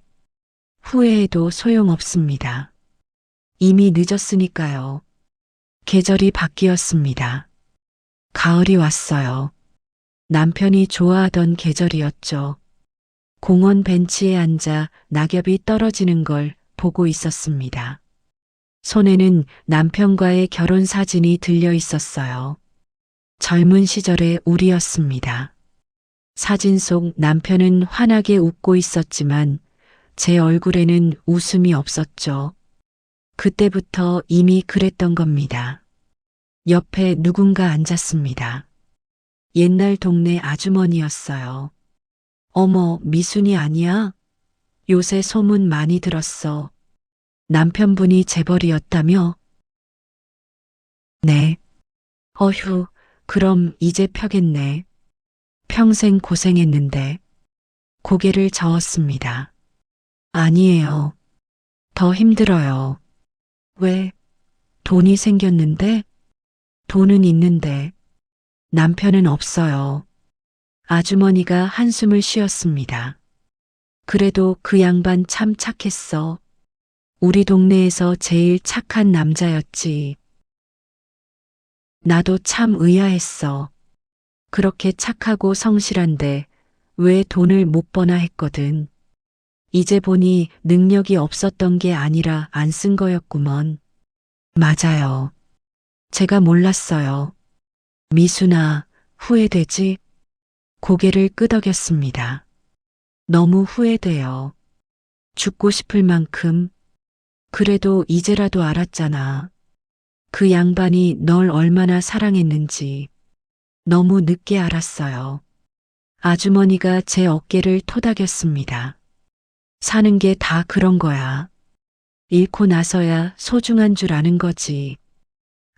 S3: 후회해도 소용없습니다. 이미 늦었으니까요. 계절이 바뀌었습니다. 가을이 왔어요. 남편이 좋아하던 계절이었죠. 공원 벤치에 앉아 낙엽이 떨어지는 걸 보고 있었습니다. 손에는 남편과의 결혼 사진이 들려 있었어요. 젊은 시절의 우리였습니다. 사진 속 남편은 환하게 웃고 있었지만 제 얼굴에는 웃음이 없었죠. 그때부터 이미 그랬던 겁니다. 옆에 누군가 앉았습니다. 옛날 동네 아주머니였어요. 어머, 미순이 아니야? 요새 소문 많이 들었어. 남편분이 재벌이었다며? 네. 어휴, 그럼 이제 펴겠네. 평생 고생했는데. 고개를 저었습니다. 아니에요. 더 힘들어요. 왜? 돈이 생겼는데? 돈은 있는데. 남편은 없어요. 아주머니가 한숨을 쉬었습니다. 그래도 그 양반 참 착했어. 우리 동네에서 제일 착한 남자였지. 나도 참 의아했어. 그렇게 착하고 성실한데 왜 돈을 못 버나 했거든. 이제 보니 능력이 없었던 게 아니라 안 쓴 거였구먼. 맞아요. 제가 몰랐어요. 미순아, 후회되지? 고개를 끄덕였습니다. 너무 후회돼요. 죽고 싶을 만큼. 그래도 이제라도 알았잖아. 그 양반이 널 얼마나 사랑했는지. 너무 늦게 알았어요. 아주머니가 제 어깨를 토닥였습니다. 사는 게 다 그런 거야. 잃고 나서야 소중한 줄 아는 거지.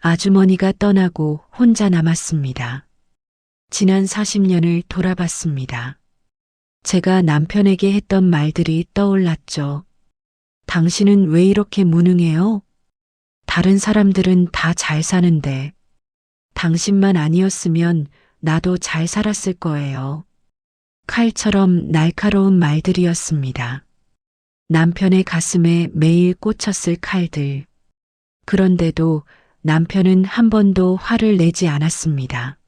S3: 아주머니가 떠나고 혼자 남았습니다. 지난 40년을 돌아봤습니다. 제가 남편에게 했던 말들이 떠올랐죠. 당신은 왜 이렇게 무능해요? 다른 사람들은 다 잘 사는데 당신만 아니었으면 나도 잘 살았을 거예요. 칼처럼 날카로운 말들이었습니다. 남편의 가슴에 매일 꽂혔을 칼들. 그런데도 남편은 한 번도 화를 내지 않았습니다.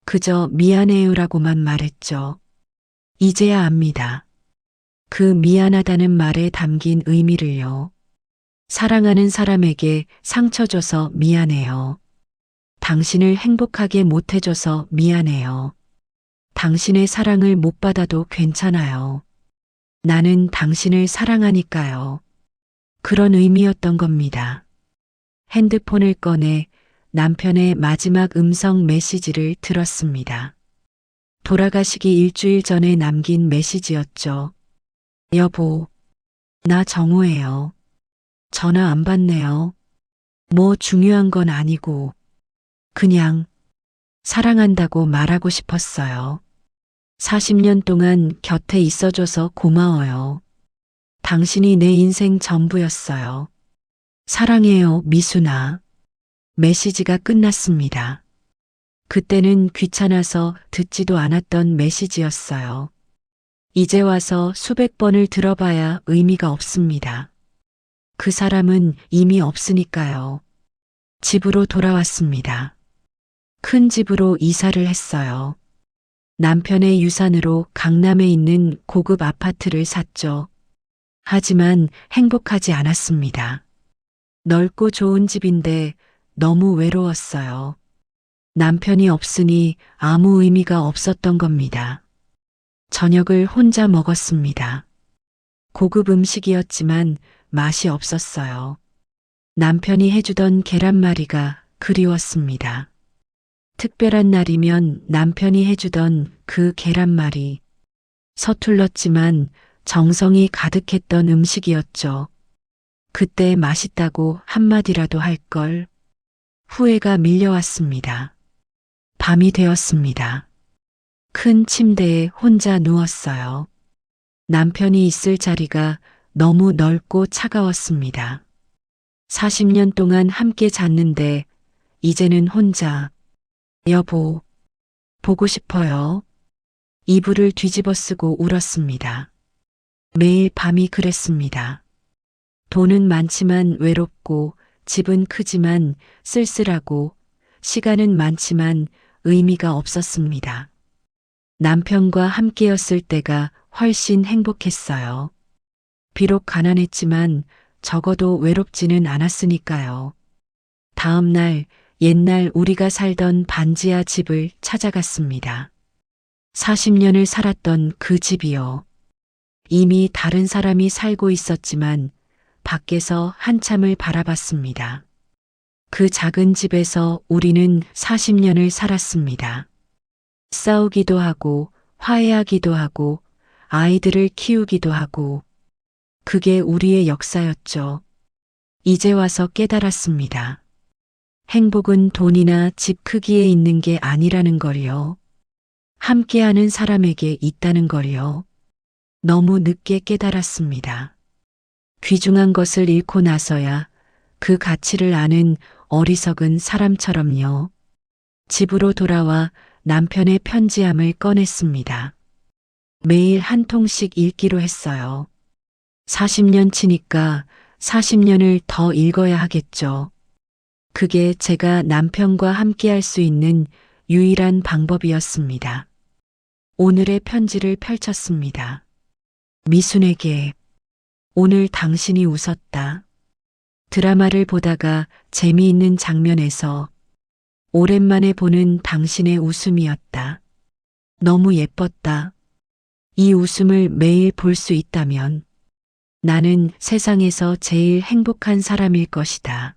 S3: 그저 미안해요라고만 말했죠. 이제야 압니다. 그 미안하다는 말에 담긴 의미를요. 사랑하는 사람에게 상처 줘서 미안해요. 당신을 행복하게 못해줘서 미안해요. 당신의 사랑을 못 받아도 괜찮아요. 나는 당신을 사랑하니까요. 그런 의미였던 겁니다. 핸드폰을 꺼내 남편의 마지막 음성 메시지를 들었습니다. 돌아가시기 일주일 전에 남긴 메시지였죠. 여보, 나 정우예요. 전화 안 받네요. 뭐 중요한 건 아니고 그냥 사랑한다고 말하고 싶었어요. 40년 동안 곁에 있어줘서 고마워요. 당신이 내 인생 전부였어요. 사랑해요, 미순아. 메시지가 끝났습니다. 그때는 귀찮아서 듣지도 않았던 메시지였어요. 이제 와서 수백 번을 들어봐야 의미가 없습니다. 그 사람은 이미 없으니까요. 집으로 돌아왔습니다. 큰 집으로 이사를 했어요. 남편의 유산으로 강남에 있는 고급 아파트를 샀죠. 하지만 행복하지 않았습니다. 넓고 좋은 집인데 너무 외로웠어요. 남편이 없으니 아무 의미가 없었던 겁니다. 저녁을 혼자 먹었습니다. 고급 음식이었지만 맛이 없었어요. 남편이 해주던 계란말이가 그리웠습니다. 특별한 날이면 남편이 해주던 그 계란말이. 서툴렀지만 정성이 가득했던 음식이었죠. 그때 맛있다고 한마디라도 할 걸. 후회가 밀려왔습니다. 밤이 되었습니다. 큰 침대에 혼자 누웠어요. 남편이 있을 자리가 너무 넓고 차가웠습니다. 40년 동안 함께 잤는데 이제는 혼자. 여보, 보고 싶어요. 이불을 뒤집어 쓰고 울었습니다. 매일 밤이 그랬습니다. 돈은 많지만 외롭고 집은 크지만 쓸쓸하고 시간은 많지만 의미가 없었습니다. 남편과 함께였을 때가 훨씬 행복했어요. 비록 가난했지만 적어도 외롭지는 않았으니까요. 다음 날 옛날 우리가 살던 반지하 집을 찾아갔습니다. 40년을 살았던 그 집이요. 이미 다른 사람이 살고 있었지만 밖에서 한참을 바라봤습니다. 그 작은 집에서 우리는 40년을 살았습니다. 싸우기도 하고 화해하기도 하고 아이들을 키우기도 하고 그게 우리의 역사였죠. 이제 와서 깨달았습니다. 행복은 돈이나 집 크기에 있는 게 아니라는 걸요. 함께하는 사람에게 있다는 걸요. 너무 늦게 깨달았습니다. 귀중한 것을 잃고 나서야 그 가치를 아는 어리석은 사람처럼요. 집으로 돌아와 남편의 편지함을 꺼냈습니다. 매일 한 통씩 읽기로 했어요. 40년 치니까 40년을 더 읽어야 하겠죠. 그게 제가 남편과 함께 할 수 있는 유일한 방법이었습니다. 오늘의 편지를 펼쳤습니다. 미순에게 오늘 당신이 웃었다. 드라마를 보다가 재미있는 장면에서 오랜만에 보는 당신의 웃음이었다. 너무 예뻤다. 이 웃음을 매일 볼 수 있다면 나는 세상에서 제일 행복한 사람일 것이다.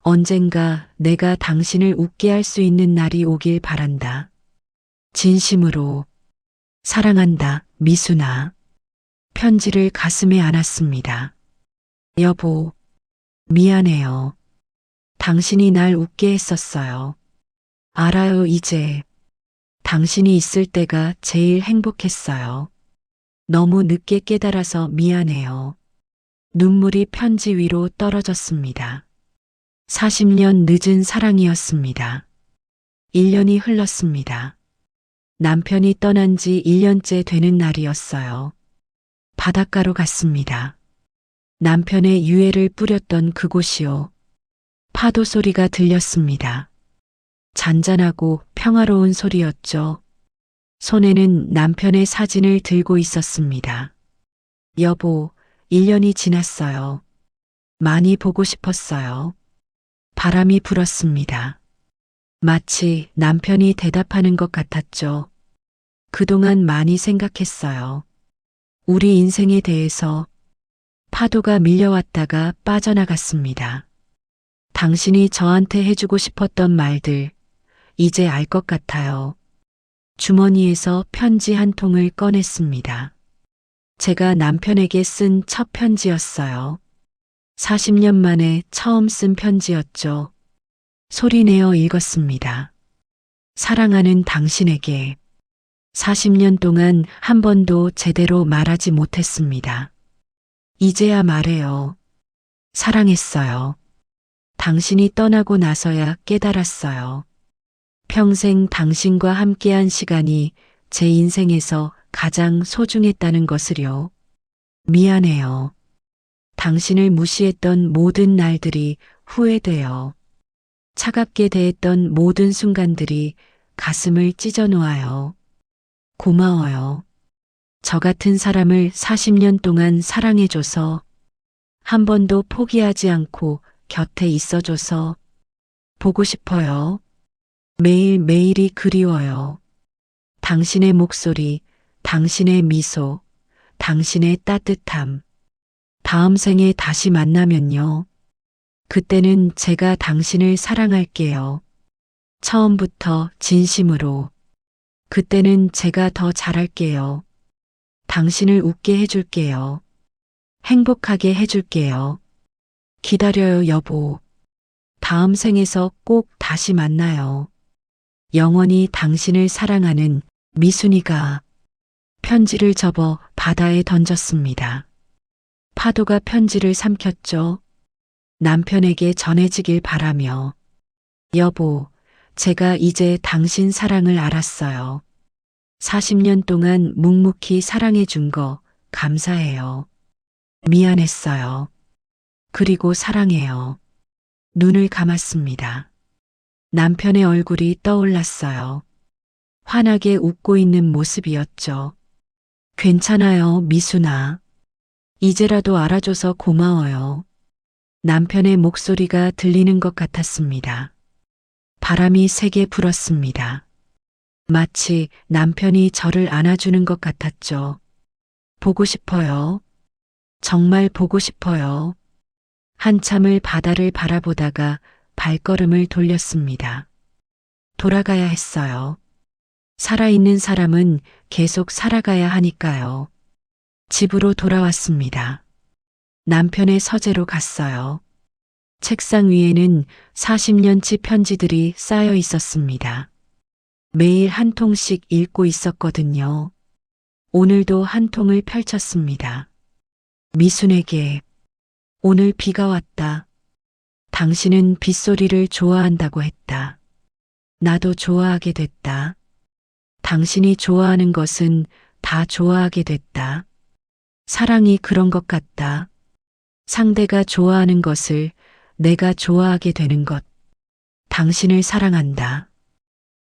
S3: 언젠가 내가 당신을 웃게 할 수 있는 날이 오길 바란다. 진심으로 사랑한다, 미순아. 편지를 가슴에 안았습니다. 여보, 미안해요. 당신이 날 웃게 했었어요. 알아요, 이제. 당신이 있을 때가 제일 행복했어요. 너무 늦게 깨달아서 미안해요. 눈물이 편지 위로 떨어졌습니다. 40년 늦은 사랑이었습니다. 1년이 흘렀습니다. 남편이 떠난 지 1년째 되는 날이었어요. 바닷가로 갔습니다. 남편의 유해를 뿌렸던 그곳이요. 파도 소리가 들렸습니다. 잔잔하고 평화로운 소리였죠. 손에는 남편의 사진을 들고 있었습니다. 여보, 1년이 지났어요. 많이 보고 싶었어요. 바람이 불었습니다. 마치 남편이 대답하는 것 같았죠. 그동안 많이 생각했어요. 우리 인생에 대해서. 파도가 밀려왔다가 빠져나갔습니다. 당신이 저한테 해주고 싶었던 말들, 이제 알 것 같아요. 주머니에서 편지 한 통을 꺼냈습니다. 제가 남편에게 쓴 첫 편지였어요. 40년 만에 처음 쓴 편지였죠. 소리내어 읽었습니다. 사랑하는 당신에게 40년 동안 한 번도 제대로 말하지 못했습니다. 이제야 말해요. 사랑했어요. 당신이 떠나고 나서야 깨달았어요. 평생 당신과 함께한 시간이 제 인생에서 가장 소중했다는 것을요. 미안해요. 당신을 무시했던 모든 날들이 후회돼요. 차갑게 대했던 모든 순간들이 가슴을 찢어 놓아요. 고마워요. 저 같은 사람을 40년 동안 사랑해줘서, 한 번도 포기하지 않고 곁에 있어줘서, 보고 싶어요. 매일매일이 그리워요. 당신의 목소리, 당신의 미소, 당신의 따뜻함. 다음 생에 다시 만나면요. 그때는 제가 당신을 사랑할게요. 처음부터 진심으로. 그때는 제가 더 잘할게요. 당신을 웃게 해줄게요. 행복하게 해줄게요. 기다려요, 여보. 다음 생에서 꼭 다시 만나요. 영원히 당신을 사랑하는 미순이가. 편지를 접어 바다에 던졌습니다. 파도가 편지를 삼켰죠. 남편에게 전해지길 바라며. 여보, 제가 이제 당신 사랑을 알았어요. 40년 동안 묵묵히 사랑해 준 거 감사해요. 미안했어요. 그리고 사랑해요. 눈을 감았습니다. 남편의 얼굴이 떠올랐어요. 환하게 웃고 있는 모습이었죠. 괜찮아요, 미순아. 이제라도 알아줘서 고마워요. 남편의 목소리가 들리는 것 같았습니다. 바람이 세게 불었습니다. 마치 남편이 저를 안아주는 것 같았죠. 보고 싶어요. 정말 보고 싶어요. 한참을 바다를 바라보다가 발걸음을 돌렸습니다. 돌아가야 했어요. 살아있는 사람은 계속 살아가야 하니까요. 집으로 돌아왔습니다. 남편의 서재로 갔어요. 책상 위에는 40년치 편지들이 쌓여 있었습니다. 매일 한 통씩 읽고 있었거든요. 오늘도 한 통을 펼쳤습니다. 미순에게 오늘 비가 왔다. 당신은 빗소리를 좋아한다고 했다. 나도 좋아하게 됐다. 당신이 좋아하는 것은 다 좋아하게 됐다. 사랑이 그런 것 같다. 상대가 좋아하는 것을 내가 좋아하게 되는 것. 당신을 사랑한다.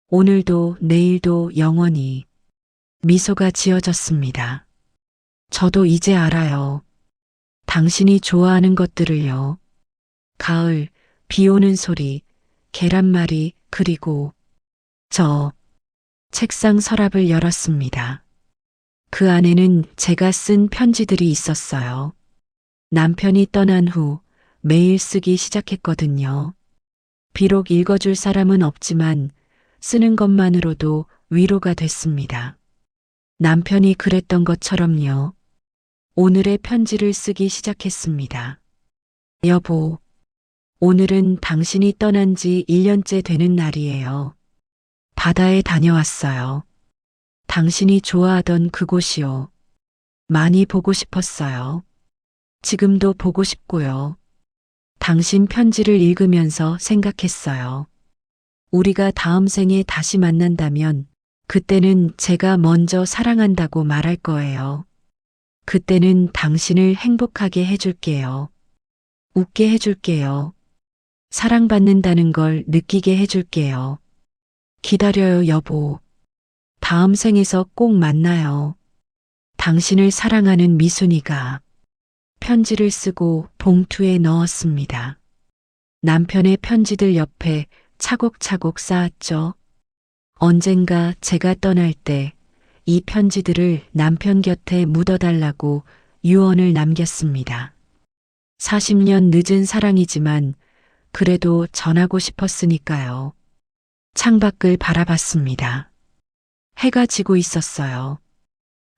S3: 오늘도 내일도 영원히. 미소가 지어졌습니다. 저도 이제 알아요. 당신이 좋아하는 것들을요. 가을, 비 오는 소리, 계란말이, 그리고 저 책상 서랍을 열었습니다. 그 안에는 제가 쓴 편지들이 있었어요. 남편이 떠난 후 매일 쓰기 시작했거든요. 비록 읽어줄 사람은 없지만 쓰는 것만으로도 위로가 됐습니다. 남편이 그랬던 것처럼요. 오늘의 편지를 쓰기 시작했습니다. 여보, 오늘은 당신이 떠난 지 1년째 되는 날이에요. 바다에 다녀왔어요. 당신이 좋아하던 그곳이요. 많이 보고 싶었어요. 지금도 보고 싶고요. 당신 편지를 읽으면서 생각했어요. 우리가 다음 생에 다시 만난다면 그때는 제가 먼저 사랑한다고 말할 거예요. 그때는 당신을 행복하게 해줄게요. 웃게 해줄게요. 사랑받는다는 걸 느끼게 해줄게요. 기다려요, 여보. 다음 생에서 꼭 만나요. 당신을 사랑하는 미순이가. 편지를 쓰고 봉투에 넣었습니다. 남편의 편지들 옆에 차곡차곡 쌓았죠. 언젠가 제가 떠날 때 이 편지들을 남편 곁에 묻어달라고 유언을 남겼습니다. 40년 늦은 사랑이지만 그래도 전하고 싶었으니까요. 창밖을 바라봤습니다. 해가 지고 있었어요.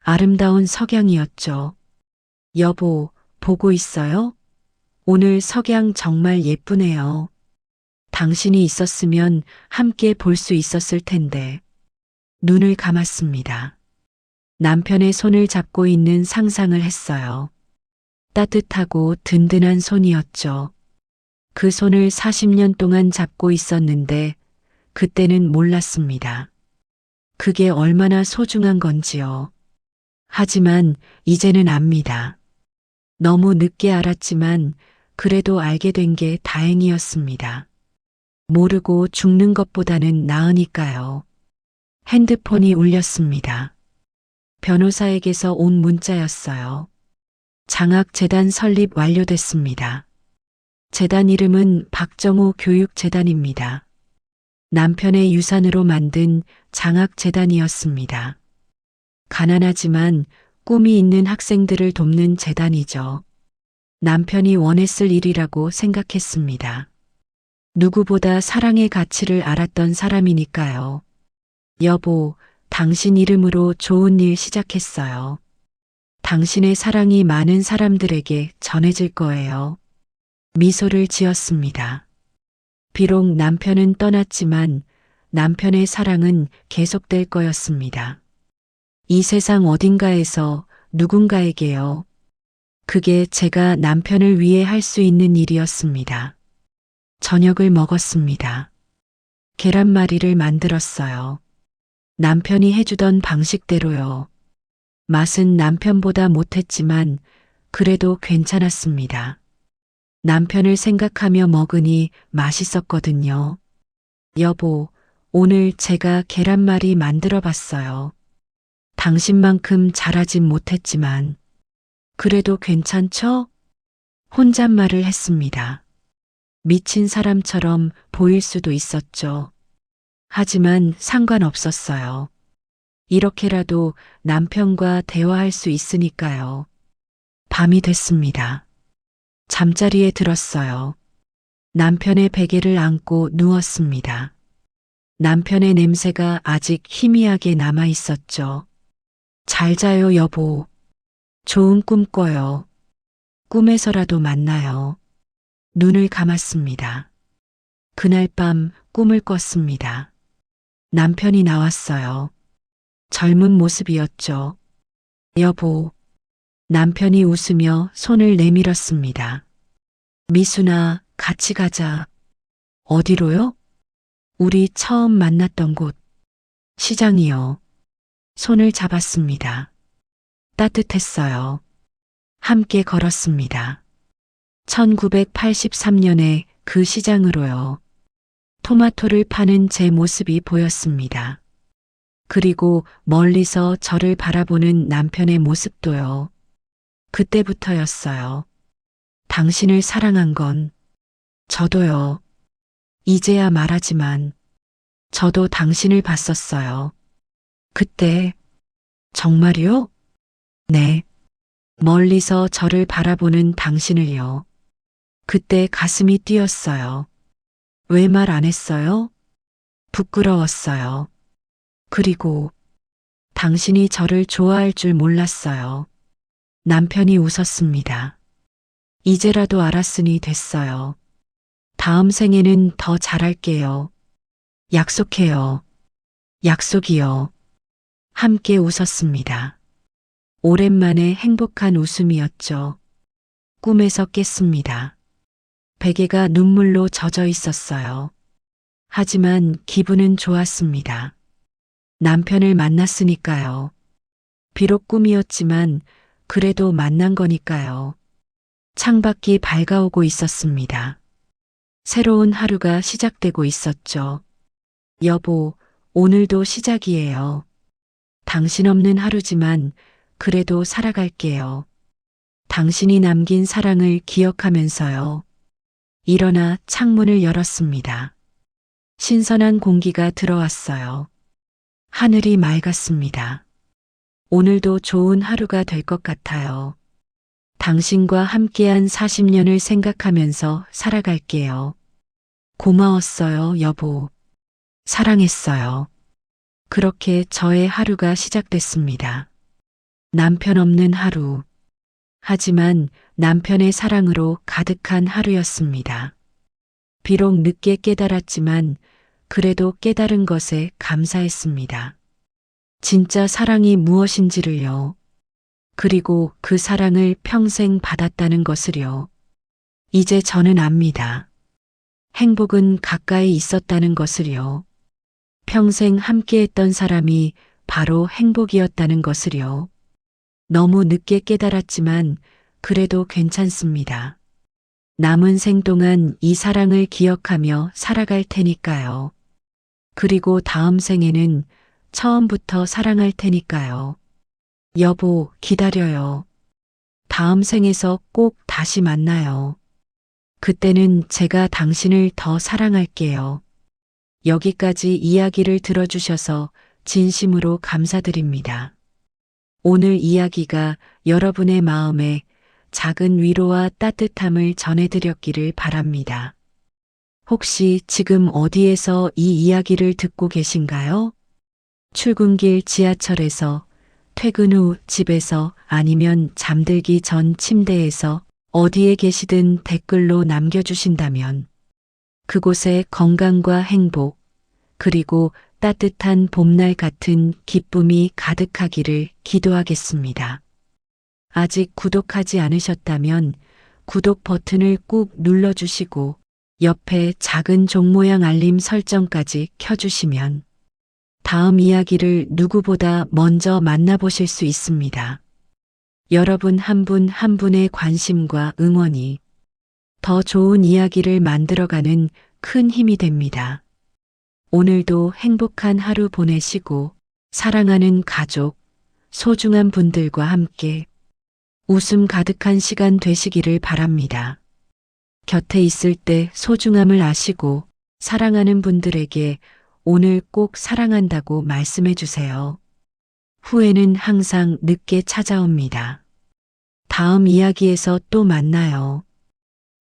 S3: 아름다운 석양이었죠. 여보, 보고 있어요? 오늘 석양 정말 예쁘네요. 당신이 있었으면 함께 볼 수 있었을 텐데. 눈을 감았습니다. 남편의 손을 잡고 있는 상상을 했어요. 따뜻하고 든든한 손이었죠. 그 손을 40년 동안 잡고 있었는데 그때는 몰랐습니다. 그게 얼마나 소중한 건지요. 하지만 이제는 압니다. 너무 늦게 알았지만 그래도 알게 된 게 다행이었습니다. 모르고 죽는 것보다는 나으니까요. 핸드폰이 울렸습니다. 변호사에게서 온 문자였어요. 장학재단 설립 완료됐습니다. 재단 이름은 박정호 교육재단입니다. 남편의 유산으로 만든 장학재단이었습니다. 가난하지만 꿈이 있는 학생들을 돕는 재단이죠. 남편이 원했을 일이라고 생각했습니다. 누구보다 사랑의 가치를 알았던 사람이니까요. 여보, 당신 이름으로 좋은 일 시작했어요. 당신의 사랑이 많은 사람들에게 전해질 거예요. 미소를 지었습니다. 비록 남편은 떠났지만 남편의 사랑은 계속될 거였습니다. 이 세상 어딘가에서 누군가에게요. 그게 제가 남편을 위해 할 수 있는 일이었습니다. 저녁을 먹었습니다. 계란말이를 만들었어요. 남편이 해주던 방식대로요. 맛은 남편보다 못했지만 그래도 괜찮았습니다. 남편을 생각하며 먹으니 맛있었거든요. 여보, 오늘 제가 계란말이 만들어 봤어요. 당신만큼 잘하진 못했지만 그래도 괜찮죠? 혼잣말을 했습니다. 미친 사람처럼 보일 수도 있었죠. 하지만 상관없었어요. 이렇게라도 남편과 대화할 수 있으니까요. 밤이 됐습니다. 잠자리에 들었어요. 남편의 베개를 안고 누웠습니다. 남편의 냄새가 아직 희미하게 남아 있었죠. 잘 자요, 여보. 좋은 꿈 꿔요. 꿈에서라도 만나요. 눈을 감았습니다. 그날 밤 꿈을 꿨습니다. 남편이 나왔어요. 젊은 모습이었죠. 여보. 남편이 웃으며 손을 내밀었습니다. 미순아, 같이 가자. 어디로요? 우리 처음 만났던 곳. 시장이요. 손을 잡았습니다. 따뜻했어요. 함께 걸었습니다. 1983년에 그 시장으로요. 토마토를 파는 제 모습이 보였습니다. 그리고 멀리서 저를 바라보는 남편의 모습도요. 그때부터였어요. 당신을 사랑한 건 저도요. 이제야 말하지만 저도 당신을 봤었어요. 그때 정말이요? 네. 멀리서 저를 바라보는 당신을요. 그때 가슴이 뛰었어요. 왜 말 안 했어요? 부끄러웠어요. 그리고 당신이 저를 좋아할 줄 몰랐어요. 남편이 웃었습니다. 이제라도 알았으니 됐어요. 다음 생에는 더 잘할게요. 약속해요. 약속이요. 함께 웃었습니다. 오랜만에 행복한 웃음이었죠. 꿈에서 깼습니다. 베개가 눈물로 젖어 있었어요. 하지만 기분은 좋았습니다. 남편을 만났으니까요. 비록 꿈이었지만 그래도 만난 거니까요. 창밖이 밝아오고 있었습니다. 새로운 하루가 시작되고 있었죠. 여보, 오늘도 시작이에요. 당신 없는 하루지만 그래도 살아갈게요. 당신이 남긴 사랑을 기억하면서요. 일어나 창문을 열었습니다. 신선한 공기가 들어왔어요. 하늘이 맑았습니다. 오늘도 좋은 하루가 될 것 같아요. 당신과 함께한 40년을 생각하면서 살아갈게요. 고마웠어요, 여보. 사랑했어요. 그렇게 저의 하루가 시작됐습니다. 남편 없는 하루. 하지만 남편의 사랑으로 가득한 하루였습니다. 비록 늦게 깨달았지만 그래도 깨달은 것에 감사했습니다. 진짜 사랑이 무엇인지를요. 그리고 그 사랑을 평생 받았다는 것을요. 이제 저는 압니다. 행복은 가까이 있었다는 것을요. 평생 함께했던 사람이 바로 행복이었다는 것을요. 너무 늦게 깨달았지만 그래도 괜찮습니다. 남은 생 동안 이 사랑을 기억하며 살아갈 테니까요. 그리고 다음 생에는 처음부터 사랑할 테니까요. 여보, 기다려요. 다음 생에서 꼭 다시 만나요. 그때는 제가 당신을 더 사랑할게요. 여기까지 이야기를 들어주셔서 진심으로 감사드립니다. 오늘 이야기가 여러분의 마음에 작은 위로와 따뜻함을 전해드렸기를 바랍니다. 혹시 지금 어디에서 이 이야기를 듣고 계신가요? 출근길 지하철에서, 퇴근 후 집에서, 아니면 잠들기 전 침대에서 어디에 계시든 댓글로 남겨주신다면 그곳에 건강과 행복, 그리고 따뜻한 봄날 같은 기쁨이 가득하기를 기도하겠습니다. 아직 구독하지 않으셨다면 구독 버튼을 꾹 눌러주시고 옆에 작은 종 모양 알림 설정까지 켜주시면 다음 이야기를 누구보다 먼저 만나보실 수 있습니다. 여러분 한 분 한 분의 관심과 응원이 더 좋은 이야기를 만들어가는 큰 힘이 됩니다. 오늘도 행복한 하루 보내시고 사랑하는 가족, 소중한 분들과 함께 웃음 가득한 시간 되시기를 바랍니다. 곁에 있을 때 소중함을 아시고 사랑하는 분들에게 오늘 꼭 사랑한다고 말씀해 주세요. 후회는 항상 늦게 찾아옵니다. 다음 이야기에서 또 만나요.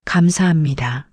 S3: 감사합니다.